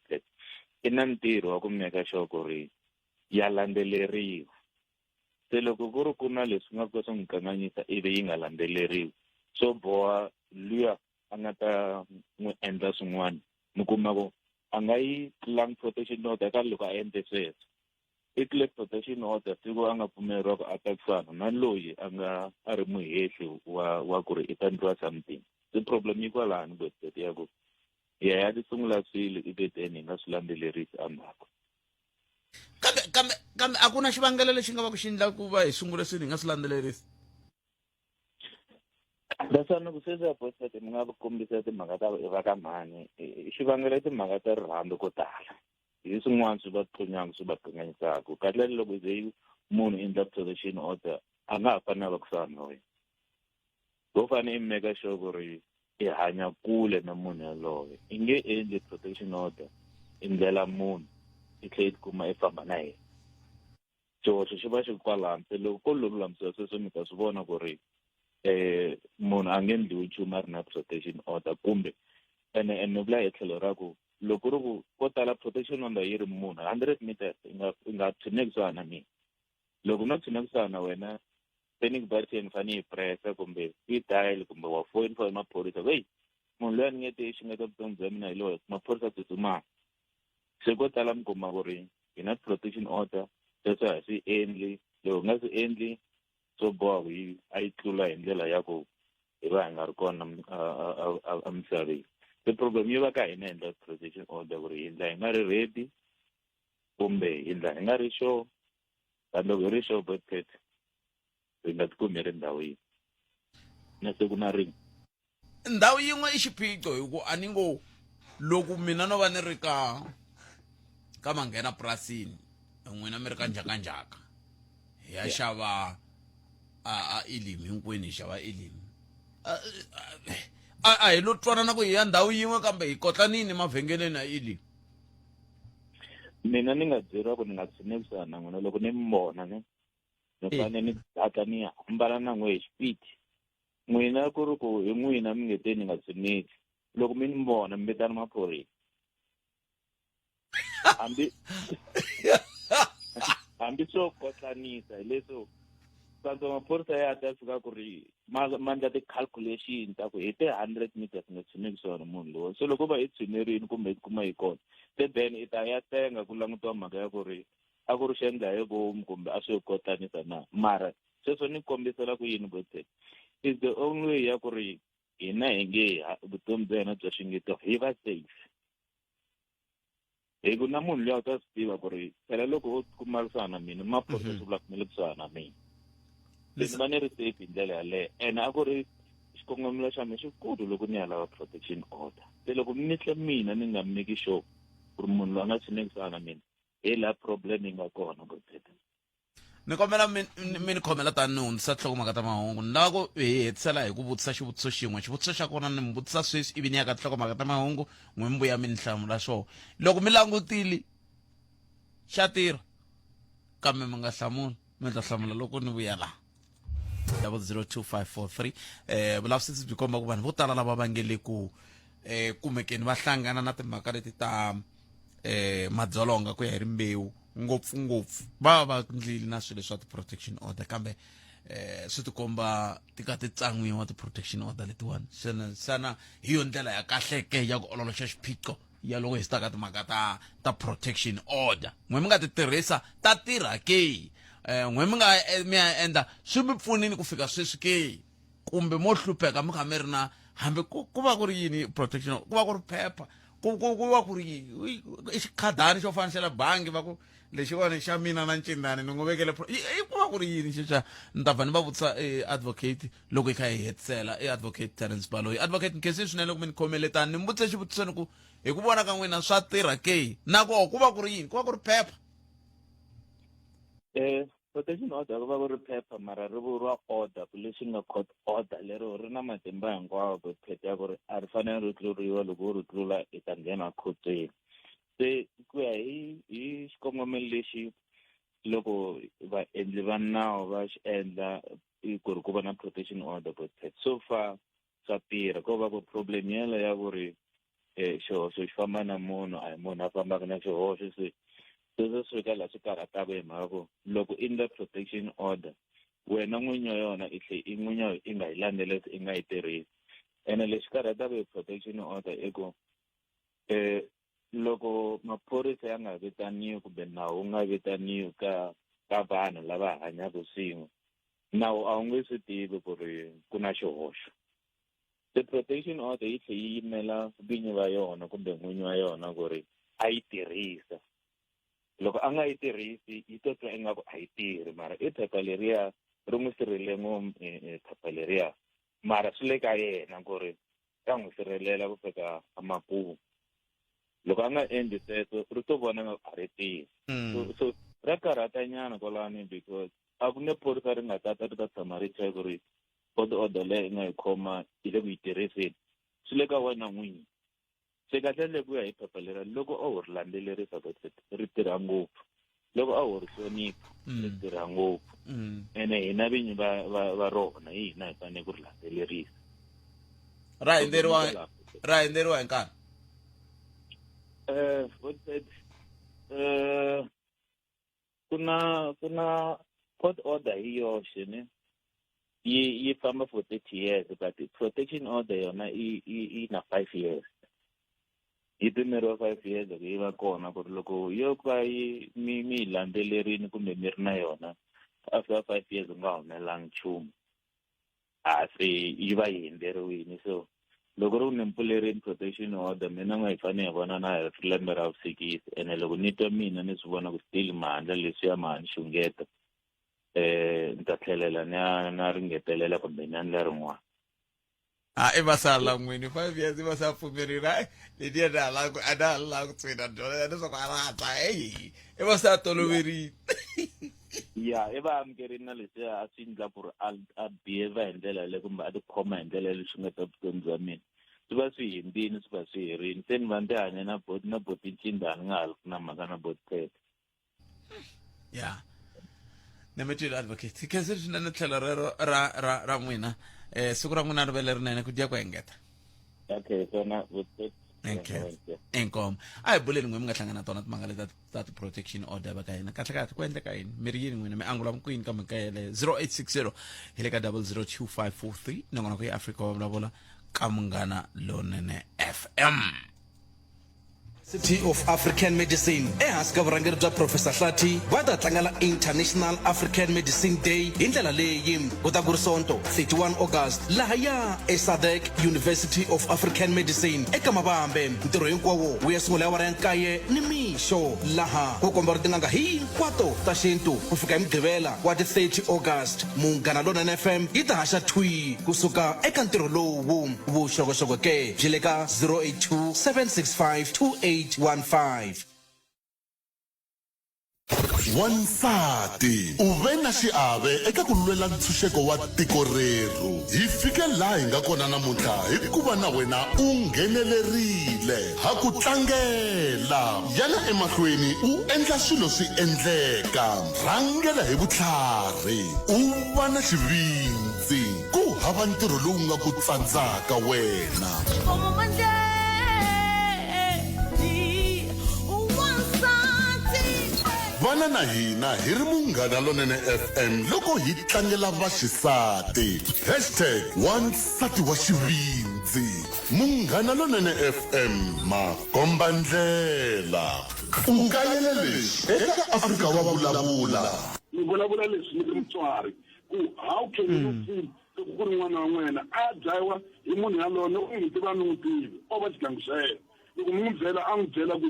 i na ntirho wa ku meka sure ku ri ya landzeleriwa se loko ku ri ku na leswi nga ka swi n'wi kanganyisa ivi yi nga landzeleriwi swo boha luya a nga ta n'wi endla swin'wana mi kuma ku a nga yi tlulangi protection order ka loko a endle sweswo i tlule protection order siku a nga pfumeleriwa ku a ta kusuhana na loyi a ri muhehli wa ku ri i ta endliwa something se problem yi kwalani kweseti ya ku ya ti sungula swilo ivi then hi nga swi landzelerisi a mhaka kambe a ku na xivangelo lexi nga va ku xi endla ku va hi sungule swilo hi nga swi landzelerisi dasani ku sweswi ya bosete mi nga kombisa timhaka ta va ka mhani xivangelo timhaka ta rirhandzu ko tala hi swin'wana swi va tlonyaka swi va kanganyisaka kahle loko ze munhu endla protection order a nga ha fanele va kusuhana na wena vo fane i make sure ku ri i hanya kule na munhu yaloye i nge endli protection order i ndlela munhu i tlhe i kuma i famba na yena xihoxo xi va xi kwalano se loko ko lulamisiwa sweswo mi ta swi vona ku ri munhu a nge endliwi nchumu a ri na protection order kumbe ene ni vula hi tlhelo ra ku loko ri ku ko tala protection order yi ri munhu 100 meters i nga tshune kusuhana na mina loko u nga tshune kusuhana na wena panic button fane yi pressa kumbe i dial kumbe wa phone for maphorisa wey munhu loyi a ni nge te xingeta vutomi bya mina hi loyi maphorisa tsutsumaka se ko tala mi kuma ku ri hi na protection order sweswo a swi endli loko nga swi endli swo boha ku a yi tlula hi ndlela ya ku hi va hi nga ri kona emisaveni the problem yi va ka hina endla protection order ku ri hi ndla hi nga ri ready kumbe hi ndla hi nga ri sure kambe loko hi ri sure but hi nga tikumi ri ndhawini na siku na rin'we ndhawu yin'we i xiphiqo hi ku a ni ngo loko mina no va ni ri ka manghena purasini n'wina mi ri ka njhakanjhaka hi ya xava a ilimi hinkwenu hi xava ilimi a hi lo twanana ku hi ya ndhawu yin'we kambe hi kotlanini mavhengeleni a ilimi mina ni nga byeriwa ku ni nga tshine kusuhana na n'wina loko ni mi vona ni fane ni hatla ni hambana na n'we hi xipidi n'wina ku ri ku hi n'wina mi nge te ni nga tshiniki loko mi ni vona mi vitana maphorisa hambi swo kotlanisa hi leswo kanto maphorisa ya ta fika ku ri mandla ti-calculation ta ku hi te 100 meters nga tshuneki swona munhu lowo so loko va hi tshinerini kumbe hi kuma hi kona se then i ta ya tenga ku langutiwa mhaka ya ku ri a ku ri xendla hi vomu kumbe a swi kotlanisa na mara sweswo ni kombisela ku yini bote is the only way ya ku ri hina hi nge vutomi bya hina bya xingeto hi va safe hi ku na munhu loyi a ta swi tiva ku ri phela loko u kuma kusuhana na mina maphorisa swi vula ku mi le kusuhana na mina leswi va ni ri safe hi ndlela yaleyo ene a ku ri xikongomelo xa mina xikulu loko ni ya lava protection order se loko mi tle mina ni nga make sure ku ri munhu loyi a nga tshine kusuhana na mina hi laha problem yi nga kona botete ni kombela mi ni khomela tani ni hundzisa nhlokomhaka ta mahungu ni lava ku hi hetisela hi ku vutisa xivutiso xin'we xivutiso xa kona ni mi vutisa sweswi ivi ni ya ka nhlokomhaka ta mahungu n'wi mi vuya mi ni hlamula swona loko mi langutile xa tirha kambe mi nga hlamuli mi ta hlamula loko ni vuya laha 02543 vulavisisi byi komba ku vanhu vo tala lava va nge le ku kumekeni va hlangana na timhaka leti ta madzolonga ku ya hi rimbewu ngopfungopfu va va ndlile na swilo swa ti-protection order kambe swi tikomba ti ka ti tsan'wiwa ti-protection order letiwani sana hi yo ndlela ya kahleke ya ku ololoxa xiphiqo ya loko hi sitaka timhaka ta protection order n'we mi nga ti tirhisa ta tirha ke n'we mi nga mi ya endla swi mi pfunini ku fika sweswi ke kumbe mo hlupheka mi kha mi ri na hambi ku va ku ri yini protection ku va ku ri phepha ku va ku ri yini i xikhadani xo fanixela bangi va ku lexiwani xa mina na ncindani ni n'wi vekele i ku va ku ri yini xexa ni ta pfa ni va vutisa advocate loko hi kha hi hetisela advocate Terence Baloyi advocate nkhensi swinene loko mi ni khomele tani ni mi vutise xivutiso ni ku hi ku vona ka n'wina swa tirha ke na koho ku va ku ri yini ku va ku ri phepha protection order ku va ku ri phepha mara ri vuriwa order ku leswi nga court order lero ri na matimba hinkwawo ku pheta ya ku ri a ri fanele ri tluriwa loko ri tlula i ta nghena khotweni se ku ya hi xikongomelo lexi loko vaendli va nawu va xi endla ku ri ku va na protection order but so far swa tirha ko va ku problem yela ya ku ri xihoxo xi famba na munhu a hi munhu a fambaka na xihoxo se sweswo swi ka laha swi karhataka hi mhaka ku loko i ndla protection order wena n'winyi wa yona i tlhe i n'winyi i nga yi landzelesi i nga yi tirhisi ene lexi karhataka hi protection order i ku loko maphorisa ya nga vitaniwi kumbe nawu wu nga vitaniwi ka vanhu lava hanyaka swin'we nawu a wu nge swi tivi ku ri ku na xihoxo the protection order yi tlhe yi yimela vinyi va yona kumbe n'winyi wa yona ku ri a yi tirhisa loko a nga yi tirhisi yi to twa ingaku a yi tirhi mara i phepha leriya ri n'wi sirhelele ngopfu phepha leriya mara swi le ka yena ku ri ta n'wi sirhelela ku fika emakumu loko a nga endli sweswo ri to vona nga a ri tirhi so ra karhatanyana kwalani because a ku ne phorisa ri nga tata ri ta tshama ri cheka ku ri court order leyi nga yi khoma yi le ku yi tirhiseni swi le ka wena n'winyi se kahlele ku ya hi phepha lera loko a wu ri landzelerisa ri tirha ngopfu loko a wu ri hlonipha ri tirha ngopfu ene hina vinyi va rona hi hina hi fanele ku ri landzelerisa ra hindzeriwa hi nkarhi kuna court order hi yoxe ne yi famba for 30 years but protection order yona yi na 5 years yi pimeriwa 5 years loko yi va kona ku ri loko yo ka mi landzelerini kumbe mi ri na yona after 5 years u nga humelangi nchumu se yi va yi hundzeriwini so loko ri ni mpfulerini protection order mina nga hi fanele hi vona na hi ri lembe ra vusikisi ene loko ni twa mina ni swi vona ku still mahandla leswiya ma ni xungeta ni ta tlhelela na ringetelela kumbe ni andla rin'wana i va sala n'wini 5 years i va sa pfumerile letiya na hala ku tswina dyona leswaku a rata i va sa toloverile ya i va amukerini na leswiya a swi endla ku ri a behave hi ndlela leyi kumbe a ti khoma hi ndlela leyi xungeta vutomi bya mina swi va swi hindzini swi va swi herini se ni va ndzi hanye na boti ncindani nga ha na mhaka na boti tete ya nemetile advocate khensa swinene tlhelo rero ra n'wina siku ra n'wina ri vele rinene ku dya ku hengeta okay sona inkomo a hi buleni n'we mi nga hlangana tona timhaka leti ta ti-protection order va ka hina kahlekahle ku endleka yini mi ri yini n'wina mi angula kwini ka mhaka yeleyo 0860 hi le ka 002543 nongonoko ya Africa wa vulavula ka Munghana Lonene FM. City of African Medicine ehansi ka vurhangeri bya Professor Hlati va ta tlangela International African Medicine Day hi ndlela leyi ku ta ku ri sonto 31 August laha ya eSADC University of African Medicine eka Mabambe ntirho hinkwawo wu ya sungula awara ya 9 ni mixo laha ku komba ri tin'anga hinkwato ta xintu ku fika hi Mugqivela wa ti 30 August Munghana Lonene FM yi ta haxa thwi kusuka eka ntirho lowu vuxokoxoko ke byi le ka 082 765 2815. Wansati u ve na xiave eka ku lwela ntshunxeko wa tiko reru hi fike laha hi nga kona namuntlha hikuva na wena u nghenelerile ha ku tlangela yana emahlweni u endla swilo swi endleka rhangela hi vutlhari u va na xivindzi ku hava ntirho lowu nga ku tsandzaka wena vana na hina hi ri Munghana Lonene FM loko hi tlangela vaxisati #wansati wa xivindzi Munghana Lonene FM makomba ndlela u kayele leswi eka Afrika wa vulavula ni vulavula leswi ni ri mutswari ku how can you feel loko ku ri n'wana wa n'wena a dlayiwa hi munhu yaloye u n'wi tiva ni n'wi tivi o va xigangu xa yena loko mi n'wi byela a n'wi byela ku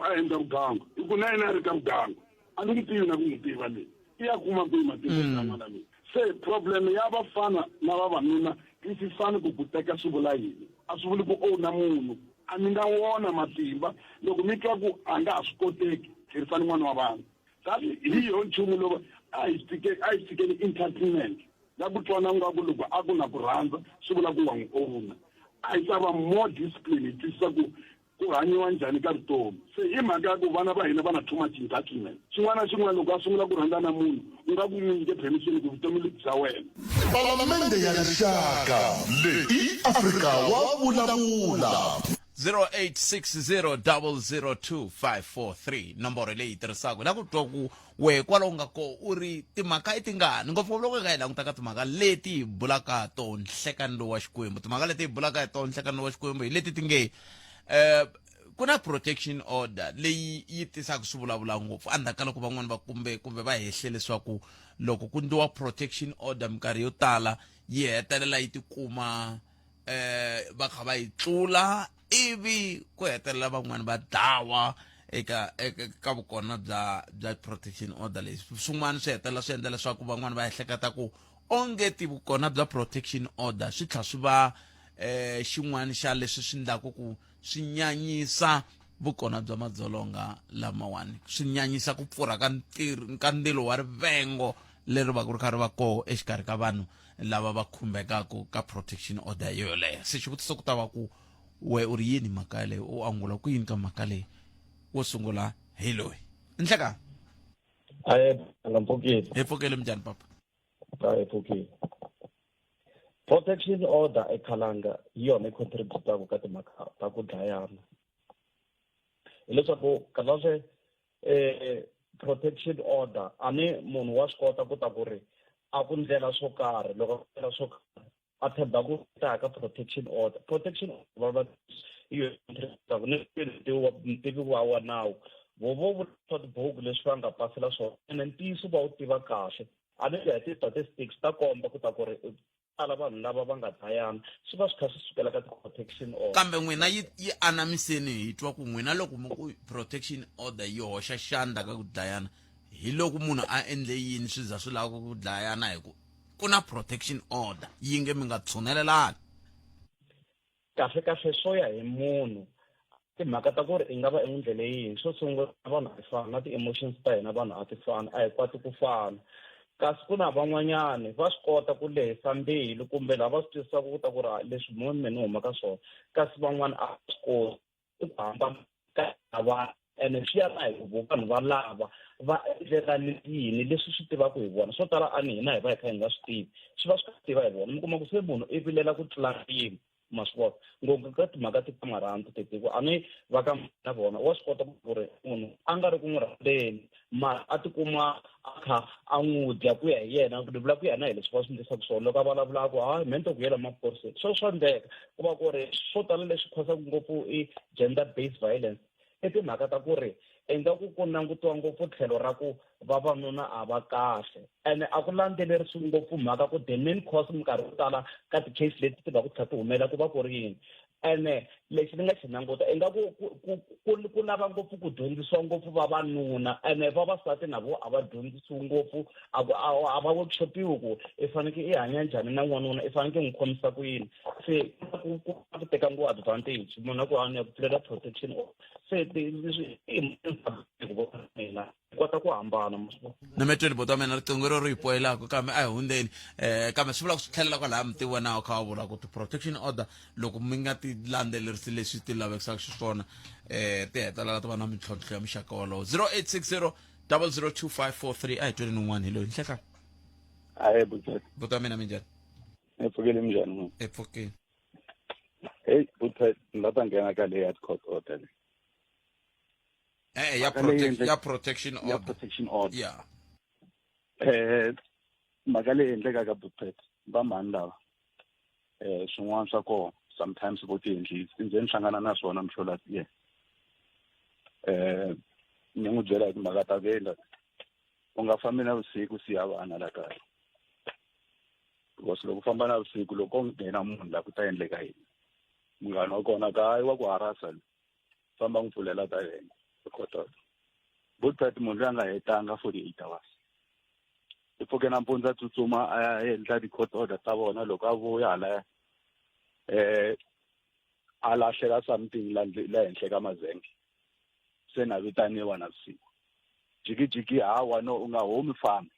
a endla vugangu hi ku na yena a ri ka vugangu a ni n'wi tivi na ku n'wi tiva leyi i ya kuma kwihi matiko ya n'wana leyi se problem ya vafana na vavanuna yi si fani ku teka swi vula yini a swi vuli ku ona munhu a mi nga wona matimba loko mi twa ku a nga ha swi koteki tlherisani n'wana wa vanhu kasi hi yo nchumu loko a hi fikeni entertainment na ku twana nga ku loko a ku na ku rhandza swi vula ku wa n'wi ona a hi ta va more discipline hi twisisa ku hanyiwa njhani ka vutomi se hi mhaka ya ku vana va hina va na too much entitlement xin'wana na xin'wana loko a sungula ku rhandza na munhu u nga ku n'wi nyike permission ku vutomi lebyi bya wena palamende ya rixaka leyi Afrika wa vulavula 0860002543 nomboro leyi tirhisaka la ku twa ku we kwalaho nga ko u ri timhaka i tingani ngopfungopfu loko hi nga hi langutaka timhaka leti hi bulaka to nhlekani lowu wa Xikwembu timhaka leti hi bulaka hi to nhlekani lowu wa Xikwembu hi leti ti nge ku na protection order leyi yi tisaka swi vulavula ngopfu endzhaku ka loko van'wana va kumbe va hehle leswaku loko ku ndiwa protection order minkarhi yo tala yi hetelela yi tikuma va kha va yi tlula ivi ku hetelela van'wana va dawa eka vukona bya protection order leyi swin'wana swi hetelela swi endla leswaku van'wana va ehleketa ku onge ti vukona bya protection order swi tlha swi va xin'wana xa leswi swi endlaku ku swi nyanyisa vukona bya madzolonga lamawani swi nyanyisa ku pfurha ka ndzilo wa rivengo leri va ku ri karhi va koho exikarhi ka vanhu lava va khumbekaka ka protection order yoleyo. Se xivutiso ku ta va ku we u ri yini mhaka leyi u angula ku yini ka mhaka leyi wo sungula hi loyi Nhleka hi pfukile minjhani papa protection order ekhalanga hi yona yi contributaka ka timhaka ta ku dlayana hileswaku kahlase protection order a ni munhu wa swi kota ku ta ku ri a ku ndlela swo karhi loko ndlela swo karhi a tshemba ku ta ka protection order va iyo ntivi wa nawu vo swa tibuku leswi va nga pasela swona ene ntiyiso va wu tiva kahle a ni ti-statistics ta komba ku ta ku ri ala vanhu lava va nga dlayana swi va swi kha swi sukela ka ti-protection order kambe n'wina yi anamiseni hi twa ku n'wina loko ku protection order yi hoxa xandla ka ku dlayana hi loko munhu a endle yini swi za swi lava ku dlayana hi ku na protection order yi nge mi nga tshunelelani kahle swo ya hi munhu timhaka ta ku ri i nga va endlele yini swo sungula vanhu a ti fana na ti-emotions ta hina vanhu a ti fana a hi kwati ku fana kasi ku na van'wanyani va swi kota ku lehisa mbilu kumbe lava swi twisaka ku ta ku ri leswi me ni huma ka swona kasi van'wani a swi koti i ku hambana ka vanhu ene swi ya na hi ku vanhu valava va endlela yini leswi swi tivaka hi vona swo tala a ni hina hi va hi kha hi nga swi tivi swi va swi kha tiva hi vona mi kuma ku se munhu i vilela ku tlula mpimo ma swi vona ngopfu ka timhaka ti ta marhandzu tetiku a ni va ka na vona wa swi kota ku ri munhu a nga ri ku n'wi rhandzeni mara a tikuma a kha a n'wi dya ku ya hi yena ni vula ku ya na hi leswi va swi endlisaka swona loko a vulavulaka hayi mente ku yela maphoriseni swa endleka ku va ku ri swo tala leswi khosaka ngopfu i gender based violence i timhaka ta ku ri engaku ku langutiwa ngopfu tlhelo ra ku vavanuna a va kahle ene a ku landzelerisiwi ngopfu mhaka ku the main cause minkarhi yo tala ka ti-case leti ti va ku tlha ti humela ku va ku ri yini ene lexi ni nga xi languta ingaku ku lava ngopfu ku dyondzisiwa ngopfu vavanuna ene vavasati na vo a va dyondzisiwi ngopfu a va workshopiwi ku i fanekele i hanya njhani na n'wanuna i fanekele n'wi khomisa ku yini se ku teka ngopfu advantage munhu a ku hanya ku pfulela protection se leswi mina kota ku hambana na metweni bota mina riqingho ro ri hipoyelaka kambe a hi hundzeni kambe swi vula ku swi tlhelela kwalaha mi ti vonaku kha va vula ku ti-protection order loko mi nga ti landzelerisi leswi ti lavekisaka xiswona ti hetelela ti va na mintlhontlho ya muxaka wolowo 0860 002543 a hi tweni n'wani hi loyi Nhleka hayi bota mina minjhani epfukile minjhani epfukile hey buthe ndata nghena ka leyi ya court order ya protection order yeah mhaka leyi endlekaka buthe va mani lava swin'wana swa kona sometimes vo ti endlisi ndzi ni hlangana na swona mhlolati ye ni n'wi byela hi timhaka ta venda u nga fambi na vusiku siya vana la kaya because loko u famba na vusiku loko nghena munhu la ku ta endleka yini munghana wa kona ka hayi wa ku harasa famba n'wi pfulela ta yena kotota buthet munhu loyi a nga hetanga 48 hours i pfuke nampundzu a tsutsuma a ya endla ti-court order ta vona loko a vuya hala a lahleka something la henhla ka mazenge se na vitaniwa na vusiku jikijiki hawa no u nga humi famba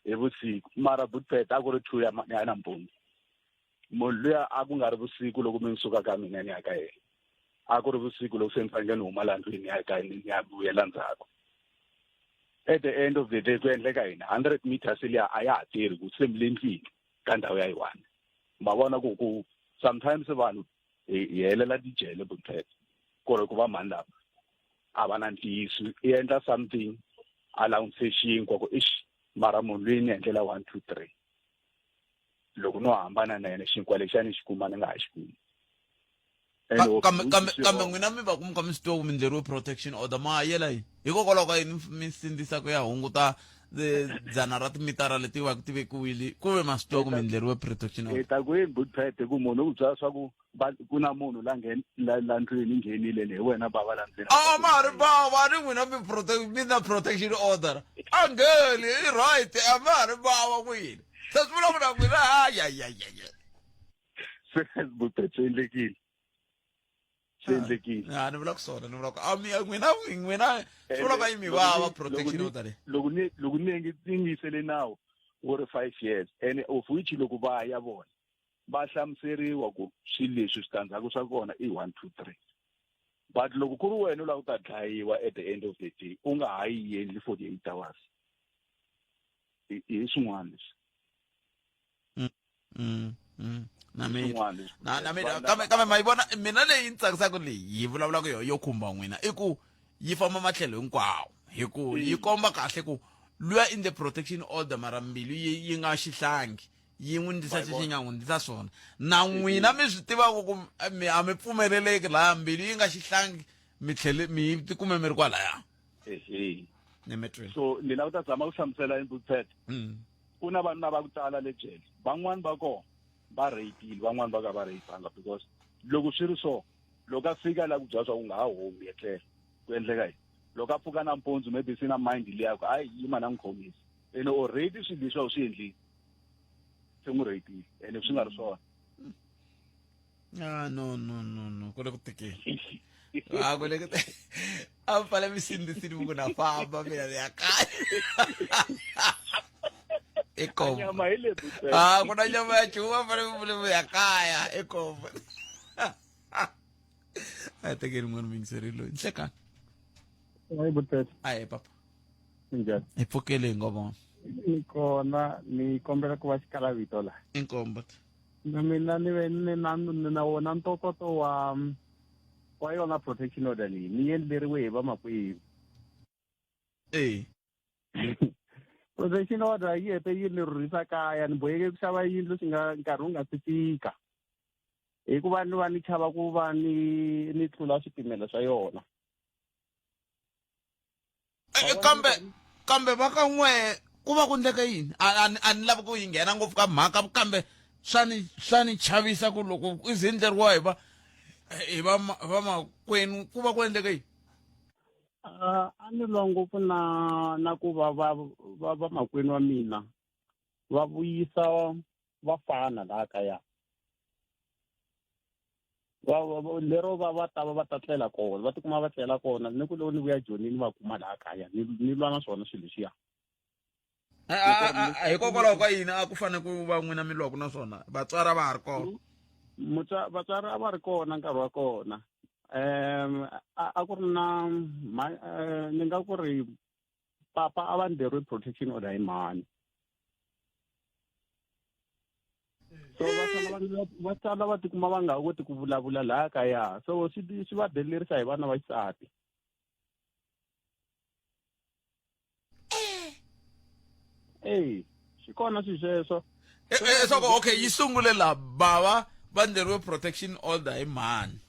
hi vusiku mara buthet a ku ri 2 ya nampundzu munhu luya a ku nga ri vusiku loko mi suka ka mina ni ya ka yena a ku ri vusiku loko se ni fanekele ni huma landlwini ya ka ni ya vuyela ndzhaku at the end of the day ku endleka yini 100 meters liya a ya ha tirhi ku se mi le ndlwini ka ndhawu ya yi-1 ma vona ku sometimes vanhu hi helela tijele buthet ku ri ku va mani lava a va na ntiyiso i endla something a langutise xinkwa ku mara munhu loyi ni endlela 1 2 3 loko no hambana na yena xinkwa lexi a ni xi kuma ni nga ha xi kumi kambe n'wina mi va ku mi swi tiva ku mi endleriwe protection order ma yela yini hikokwalaho ka yini mi sindzisa ku ya hunguta dzana ra timitara leti va ku ti vekiwile ku ve ma swi tiva ku mi endleriwe protection order ta ku yini buthet ku munhu u byela swa ku na munhu la ndlwini nghenile le wena bava la ndzeni a ma ri bava ni n'wina mi na protection order a ngheni i right a ma ri bava kwini se swi vula ku na n'wina hayayayaya se buthet swi endlekile sendlekile ni vula ku swona ni vula ku n'wina swi vula ka yi mi vava protection order loko ni yingisele nawu ku ri 5 years and of which loko va ya vona va hlamuseriwa ku swilo leswi switandzhaku swa kona i 1 2 3 but loko ku ri wena u lava ku ta dlayiwa at the end of the day u nga ha yi endli 48 hours hi swin'wana leswi na mina kambe mayivona mina leyi ni tsakisaka leyi yi vulavulaka yo khumba n'wina i ku yi famba matlhelo hinkwawo hi ku yi komba kahle ku luya in the protection order mara mbilu yi nga xihlangi yi n'wi ndlisa xi nga n'wi ndlisa swona na n'wina mi swi tivaka ku a mi pfumeleleki laha mbilu yi nga xihlangi mi tlhele mi tikume mi ri kwalaya so ni lava ku ta tshama ku hlamusela imputhet ku na vanhu lava ku tala le jele van'wani va kona va reyipile van'wani va ka va reyipanga because loko swi ri so loko a fika la ku byela swa ku nga ha humi etlela ku endleka yini loko a pfuka nampundzu maybe swi na mind leyako hayi yima na n'wi khomisa ene already swilo leswi a wu swi endlile se n'wi reyipile ene swi nga ri swona no ku le ku tekeni ku le ku a pfale misindisini ku na famba mina ya kaya nyama hi le ku na nyama ya chuma pfale mi ya kaya ekombo a tekeni n'wana mi ngiserile nhlekani hayi butete ayi papa njani hi pfukele ngobona ni kona ni kombela ku va xikala vito la inkombo na mina ni ve ni na wona ntokoto wa yona protection order leyi ni endleriwe hi vamakwenu protection order yi hete yi ni rhurhisa kaya ni boheke ku xava yindlu swi nga nkarhi wu nga si fika hikuva ni va ni chava ku va ni tlula swipimelo swa yona kambe va ka n'we ku va ku ndleka yini a ni lavi ku yi nghena ngopfu ka mhaka kambe swa ni chavisa ku loko i ze endleriwa hi vamakwenu ku va ku endleka yini a ni lwa ngopfu na ku va vamakwenu wa mina va vuyisa vafana laha kaya lero va ta tlela kona va tikuma va tlela kona ni ku loko ni vuya jonini va kuma laha kaya ni lwa na swona swilo leswiya hikokwalaho ka yini a ku fanele ku va n'wina mi lwaku na swona vatswari va ha ri kona vatswari a va ri kona nkarhi wa kona a ku ri na ni nga ku ri papa a va ndleriwe protection order hi mhani so va sala va tikuma va nga koti ku vulavula laha kaya so swi va delerisa hi vana va xisati swi kona swi sweswo soko okay yi sungule la bava va ndleriwe protection order hi mhani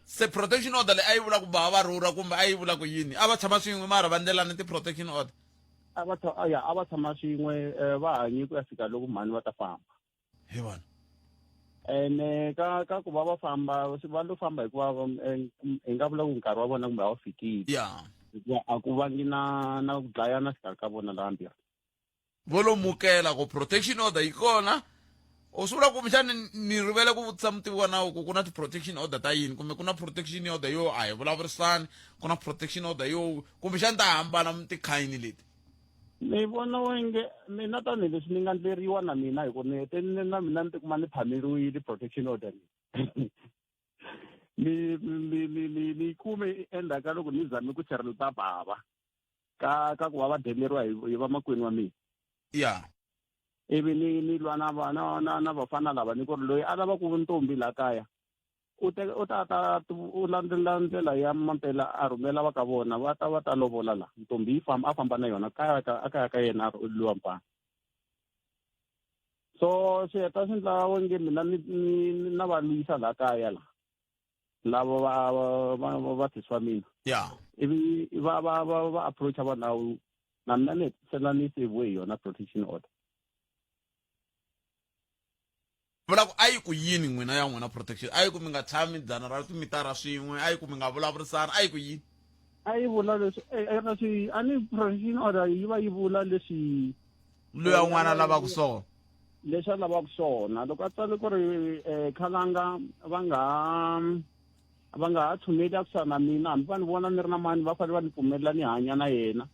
se protection order leyi a yi vula ku bava va rhurha kumbe a yi vula ku yini a va tshama swin'we mara va ndlelana ti-protection order a va tshama swin'we va hanyi ku ya fika loko mhani va ta famba hi vona ene ka ku va famba va lo famba hikuva hi nga vula ku nkarhi wa vona kumbe a wu fikile hikuva a ku vangi na ku dlayana xikarhi ka vona laha mbirhi vo lo mukela ku protection order yi kona u swi vula ku kumbexani ni rivele ku vutisa mutivi wa nawu ku na ti-protection order ta yini kumbe ku na protection order yo a hi vulavurisani ku na protection order yo kumbexani ta hambana tikhayini leti ni vona wenge mina tanihileswi ni nga ndleriwa na mina hi ku ni hete na mina ni tikuma ni phameriwile protection order ni kume endzhaku ka loko ni zame ku chereleta bava ka ku va va deleriwa hi vamakwenu wa mina ivi ni lwa na vafana lava ni ku ri loyi a lava ku ntombi laha kaya u landzelela ndlela ya mampela a rhumela va ka vona va ta lovola la ntombi a famba na yona kaya ka yena luwa mpana so swi heta swi ndla wonge mina ni na va lwisa laha kaya la lava va tiswa mina ivi va approacha va nawu na mina ni hetisela ni seviwe hi yona protection order vula ku a yi ku yini n'wina ya n'wina protection a yi ku mi nga tshami dzana ra timitara swin'we a yi ku mi nga vulavurisana a yi ku yini a yi vula leswi a ni protection order yi va yi vula leswi luya n'wana lavaka swona leswi a lavaka swona loko a tsale ku ri khalanga va nga ha tshuneli ya ku sala na mina hambi va ni vona ni ri na mani va fanele va ni pfumelela ni hanya na yena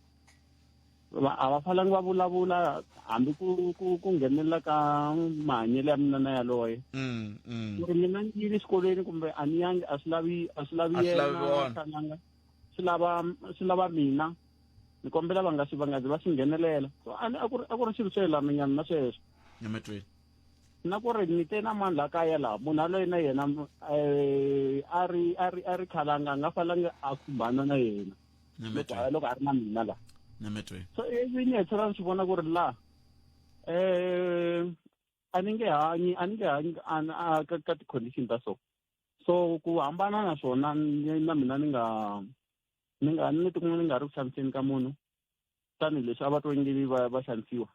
a va falangi va vulavula hambi ku nghenelela ka mahanyelo ya mina na yaloye ku ri mina ni yile xikolweni kumbe a ni yangi a swi lavi yena kananga swi lava mina ni kombela va nga zi va swi nghenelela so a ku ri xilo swo yelananyana na sweswo na ku ri ni te na mani la kaya laha munhu aloyi na yena a ri khalanga a nga falangi a khumbana na yena loko a ri na mina laha so ivi ni hetlela ni swi vona ku ri laha a ni nge hanyi ka ti-condition ta so ku hambana na swona na mina ni tikuma ni nga ri ku xaniseni ka munhu tanihileswi a va twengevi va xanisiwa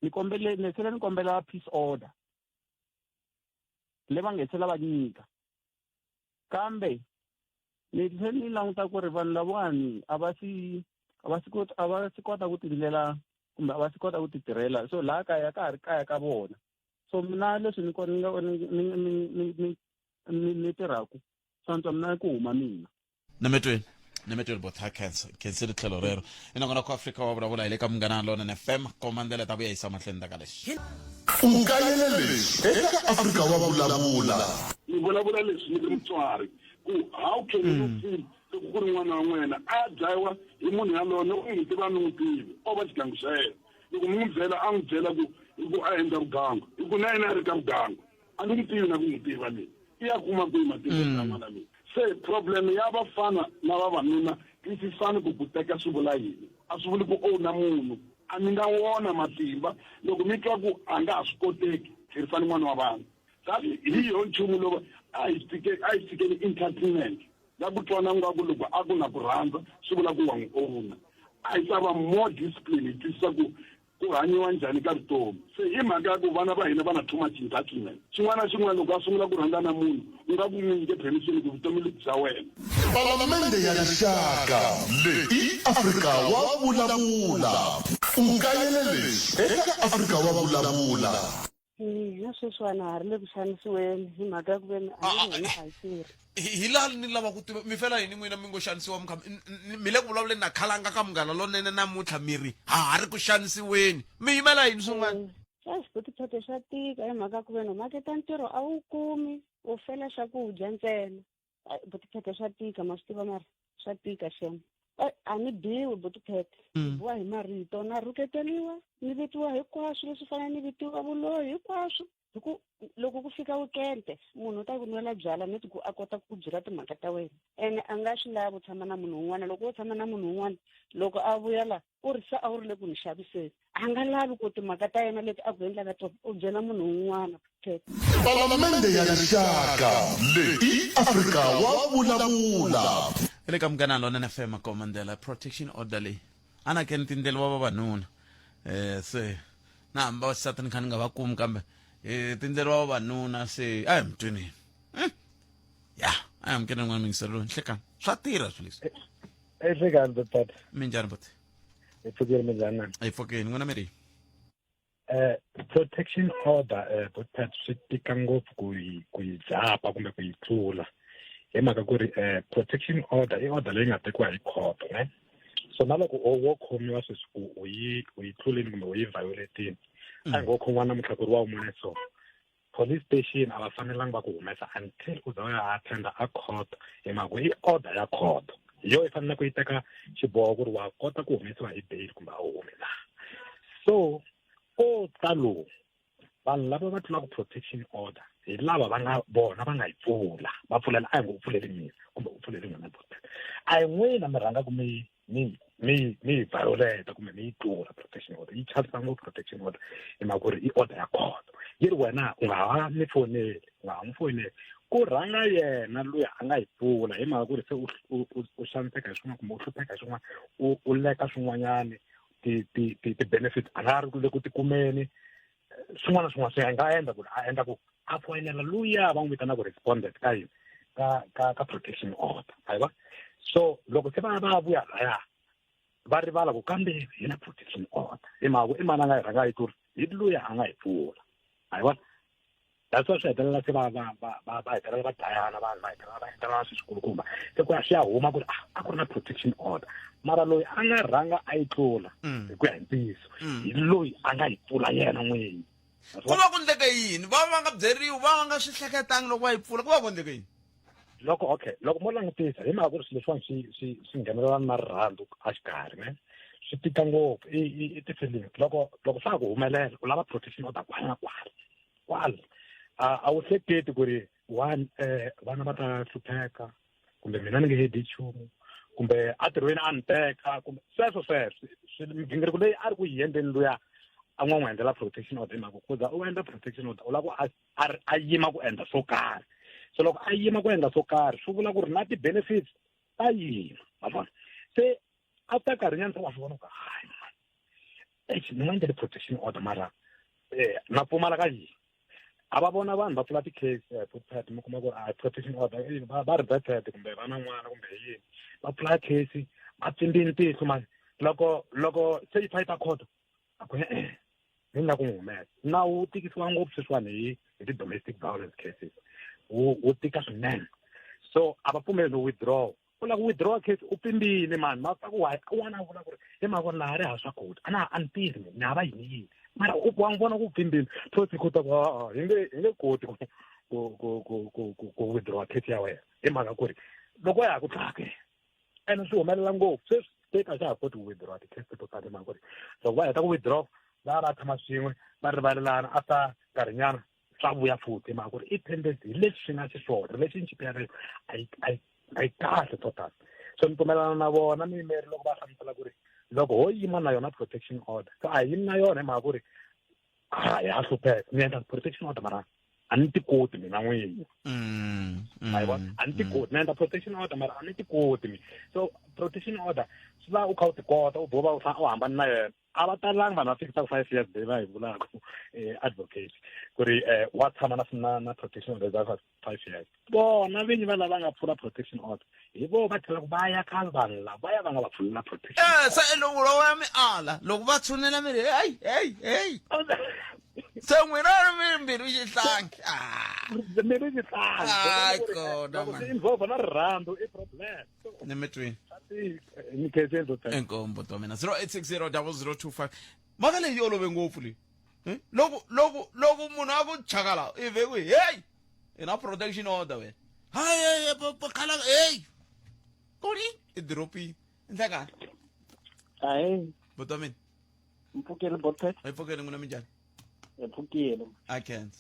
ni tlhela ni kombela peace order leyi va nga tlhela va nyika kambe ni tlhela ni languta ku ri vanhu lavawani a va swi kota ku tindlela kumbe a va swi kota ku ti tirhela so laha kaya ka ha ri kaya ka vona so mina leswi ni tirhaku swantswa mina ku huma mina nemetweni botha cancer ri tlhelo rero inongona ku Afrika wa vulavula hi le ka Munghana Lonene FM komandela ta vuya yisa mahlweni ta ka lexi ungayele leswi eka Afrika wa vulavula ni vulavula leswi ni ri mutswari ku how can you feel ku ri n'wana wa n'wena a dlayiwa hi munhu yaloye u n'wi tiva ni n'wi tivi o va xigangu xa yena loko mi n'wi byela a n'wi byela ku a endla vugangu hi ku na yena a ri ka vugangu a ni n'wi tivi na ku n'wi tiva leyi i ya kuma kwihi matiko ya n'wana leyi se problem ya vafana na vavanuna twisisani ku teka swi vula yini a swi vuli ku owna munhu a mi nga wona matimba loko mi twa ku a nga ha swi koteki tlherisani n'wana wa vanhu kasi hi yo nchumu lowu a hi fikeni entertainment ya ku twana nga ku loko a ku na ku rhandza swi vula ku wa n'wi owna a hi ta va more discipline hi twisisa ku hanyiwa njhani ka vutomi se hi mhaka ya ku vana va hina va na too much entitlement xin'wana na xin'wana loko a sungula ku rhandza na munhu u nga ku n'wi nyike permission ku vutomi bya wena palamende ya rixaka leyi Afrika wa vulavula ungayele leswi eka Afrika wa vulavula na sweswiwani ha ri le ku xanisiweni hi mhaka ya ku veni a ni nghena a yi tirhi hi laha ni lava ku tiva mi fela yini n'wina mi ngo xanisiwa mi le ku vulavuleni na khalanga ka Munghana Lonene namuntlha miri ha ri ku xanisiweni mi yimela yini swin'wana xipotiphoto xa tika hi mhaka ku veni u maketa ntirho a wu kumi u fela swakudya ntsena botiphoto xa tika ma swi tiva mari swa tika xema a ni biwi botiphoto biwa hi marito na rhuketeliwa ni vitiwa hinkwaswo leswi fanele ni vitiwa vuloyi hinkwaswo hi ku loko ku fika wekende munhu u ta ku nwela byala ni ku a kota ku byela timhaka ta wena ene a nga swi lavi u tshama na munhu un'wana loko u tshama na munhu un'wana loko a vuya la u ri se a wu ri le ku ni xaviseni a nga lavi ku timhaka ta yena leti a ku endlaka tona u byela munhu un'wana palamende ya rixaka leyi Afrika wa vulavula le ka Munghana Lonene FM komandela protection order leyi ana ke ntindlela wa vavanuna se na hamba vasati ni khani nga va kumi kambe tindlela wa vavanuna se a hi mutwini ya a hi mukene n'wana mingiselo nhlekani swa tirha swilo leswi ehlekani botata minjhani bote hi pfukile minjhani na hi pfukile n'wana miri protection order botata swi tika ngopfu ku yi dzhapa kumbe ku yi tlula hi mhaka ku ri protection order i order leyi nga tekiwa hi court ne so na loko wo khomiwa sweswi ku u yi tluleni kumbe u yi violatini a hi ngo khomiwa namuntlha ku ri wa umune so police station a va fanelanga va ku humesa until u za u ya attenda a court hi mhaka ku i order ya court hi yo i fanele ku yi teka xiboho ku ri wa kota ku humesiwa hi bail kumbe a wu humi laha so ko talo vanhu lava va tlulaka protection order hi lava va nga vona va nga yi pfula va pfulela a hi ngo u pfuleli mina kumbe u pfuleli n'wina a hi n'wina mi rhangaku mi violate kumbe mi yi tlula protection order yi chavisa ngopfu protection order hi mhaka ku ri i order ya court yi ri wena u nga ha mi foneli u nga ha n'wi foneli ku rhanga yena loyi a nga yi pfula hi mhaka ku ri se u xaniseka hi swin'wana kumbe u hlupheka hi swin'wana u leka swin'wanyani ti-benefits a nga ri le ku ti kumeni swin'wana na swin'wana swi nga endla ku ri a endla ku a foyinela luya va n'wi vitanaka respondent ka yini ka protection order hayiva so loko se va vuya laya va rivala ku kambe hi na protection order hi mhaka i mani a nga yi rhanga yi ku ri hi luya a nga yi pfula hayiva that's why swi hetelela se va hetelela va dlayana vanhu va hetelela swi swikulukumba se ku ya swi ya huma ku ri a ku ri na protection order mara loyi a nga rhanga a yi tlula hi ku ya hi ntiyiso hi loyi a nga yi pfula yena n'winyi ku va ku ndleke yini va nga byeriwi va nga swi hleketangi loko va yi pfula ku va ku ndleke yini loko mo langutisa hi mhaka ku ri swilo leswiwani swi nghenelelana na rirhandzu a xikarhi ne swi tika ngopfu i tifilimi loko swa ku humelela u lava protection order kwala a wu hleketi ku ri one vana va ta hlupheka kumbe mina ni nge hedi nchumu kumbe a tirhweni a ni teka kumbe sweswo migingiriko leyi a ri ku yi endleni luya a n'wi endlela protection order hi mhaka ku za u endla protection order u lava ku a yima ku endla swo karhi so loko a yima ku endla swo karhi swi vula ku ri na ti-benefits ta yima ma vona se after nkarhinyana se wa swi vona ku hayi ni nga endleli protection order mara na pfumala ka yini a va vona vanhu va pfula ti-case putpet mi kuma ku ri protection order va reverted kumbe va na n'wana kumbe yini va pfula case va pfimbini tihlo mani loko se yi fight a court a ku ni nga ku n'wi humesa nawu wu tikisiwa ngopfu sweswiwani hi ti-domestic violence cases wu tika swinene so a va pfumeli no withdraw u lava ku withdraw case u pfimbile mani ma pfa ku un'wana a vula ku ri hi mhaka ku ri laha ri ha swa koti a ni tirhi ni hava yini mara wa n'wi vona ku pfimbile prosecutor ku hi nge koti ku withdraw case ya wena hi mhaka ku ri loko ya ha ku tlake ene swi humelela ngopfu se state a xa ha koti ku withdraw ti-case to tala hi mhaka ku ri loko va heta ku withdraw va tshama swin'we va rivalelana after nkarhinyana swa vuya futhi hi mhaka ku ri i tendency hi leswi swi nga xiswona relationship ya reyo a yi kahle total so ni pfumelana na vona miyimeri loko va hlamusela ku ri loko ho yima na yona protection order so a hi yimi na yona hi mhaka ku ri ha hlupheka ni endla protection order mara a ni ti koti mina n'winyi a ni ti koti ni endla protection order mara a ni ti koti mi so protection order swi lava u kha u ti kota u boba u hambani na yena a va talangi vanhu va fikisa ku 5 years leyi va hi vulaku advocate ku ri wa tshama na protection order za 5 years bona vinyi va lava nga pfula protection order hi vo va tlhela va ya ka vanhu lava va nga va pfulela protection se loko ya mi ala loko va tshunela miri hey se n'wina miri xihlangi miri xihlangi kona involve na rirhandzu i problem ni mi twini enkombo to mina 08600025 maka leyi yi olove ngopfu leyi loko munhu a ku chakala i ve ku hey i na protection order wena hayi khala hey koni i dropi ndlekani hayi boto mina mpfukile bote ayipfukele n'wina minjhani mpfukile I can't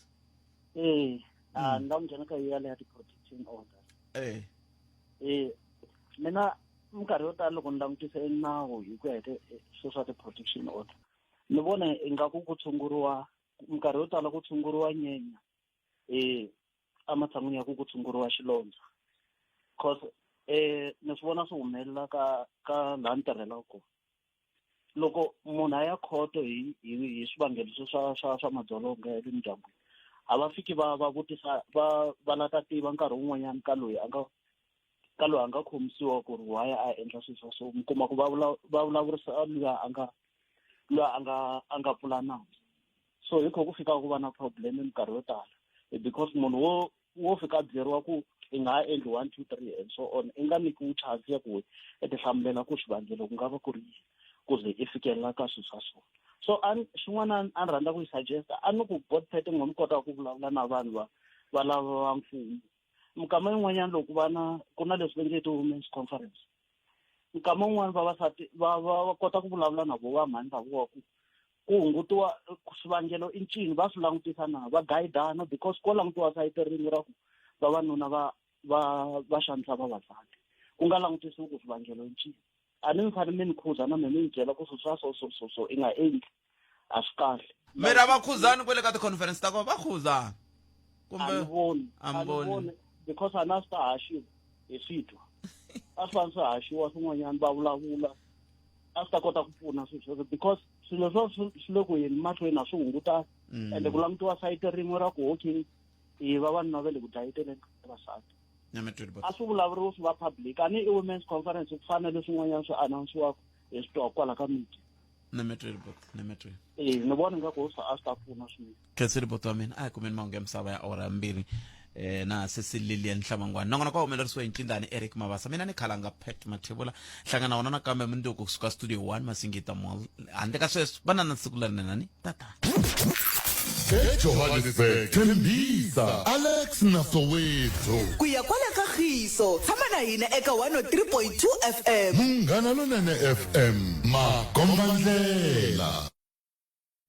ni nga n'wi ka yale ya ti-protection order mina minkarhi yo tala loko ni langutisa nawu hi ku ya hi swilo swa ti-protection order ni vona ingaku ku tshunguriwa minkarhi yo tala ku tshunguriwa nyenya ematshan'wini ya ku tshunguriwa xilondza cause ni swi vona swi humelela ka laha ni tirhelaka kona loko munhu a ya khoto hi swivangelo swa madzolonga ya le mindyangwini a va fiki va vutisa va lata tiva nkarhi wun'wanyana ka loyi a nga khomisiwa ku ri why a endla swilo so mi kuma ku va vulavurisa luya a nga pfula nandzu so hi kho ku fika ku va na problem minkarhi yo tala because munhu wo fika byeriwa ku i nga ha endli 1 2 3 and so on i nga nyikiwi chance ya ku ti hlamulela ku swivangelo ku nga va ku ri ku ze i fikelela ka swilo swa swona so xin'wana a ni rhandza ku yi suggest a ni ku board pet n'wi kota ku vulavula na vanhu va lava va mfumo mikama yin'wanyana loko ku na leswi va nge ti-women's conference mikama yin'wana vavasati va kota ku vulavula na vo va mhani va vona ku hungutiwa swivangelo i ncini va swi langutisa na va gayidana because ko langutiwa sayiti rin'we ra ku vavanuna va xanisa vavasati ku nga langutisiwi ku swivangelo i ncini a ni mi fanele mi ni khuza na mina ni byela ku swilo swa so i nga endli a swi kahle mira va khuzani kwele ka ti-conference ta kona va khuzani kumbe a ni voni because a na swi ta haxiwa hi switwa a swi fane swi haxiwa swin'wanyana va vulavula a swi ta kota ku pfuna swilo sweswo because swilo swi le ku yeni mahlweni a swi hungutani ende ku langutiwa sayiti rin'we ra ku okay vavanuna va le ku dlayeteleni vasati a swi vulavuriwa swi va public a ni i women's conference ku fanele swin'wanyana swi announce-waka hi swi twa kwala ka media Nemetri report, Nemetri. Ni vona ngaku a swi ta pfuna swinene. Khetsi report wa mina a kumeni mahungu ya misava ya awara mbirhi na Lilian Hlamangwani nangona kwa humelerisiwa hi Ntlindani Eric Mabasa mina ni khalanga Pet Mathebula hlangana wona nakambe mundzuku kusuka studio 1 Masingita Mall handle ka sweswo va na siku leri nani tata eJohannesburg Tembisa Alex Nasoweto kuya kwala kagiso tshama na hina eka 103.2 FM Munghana Lonene FM Magombandlela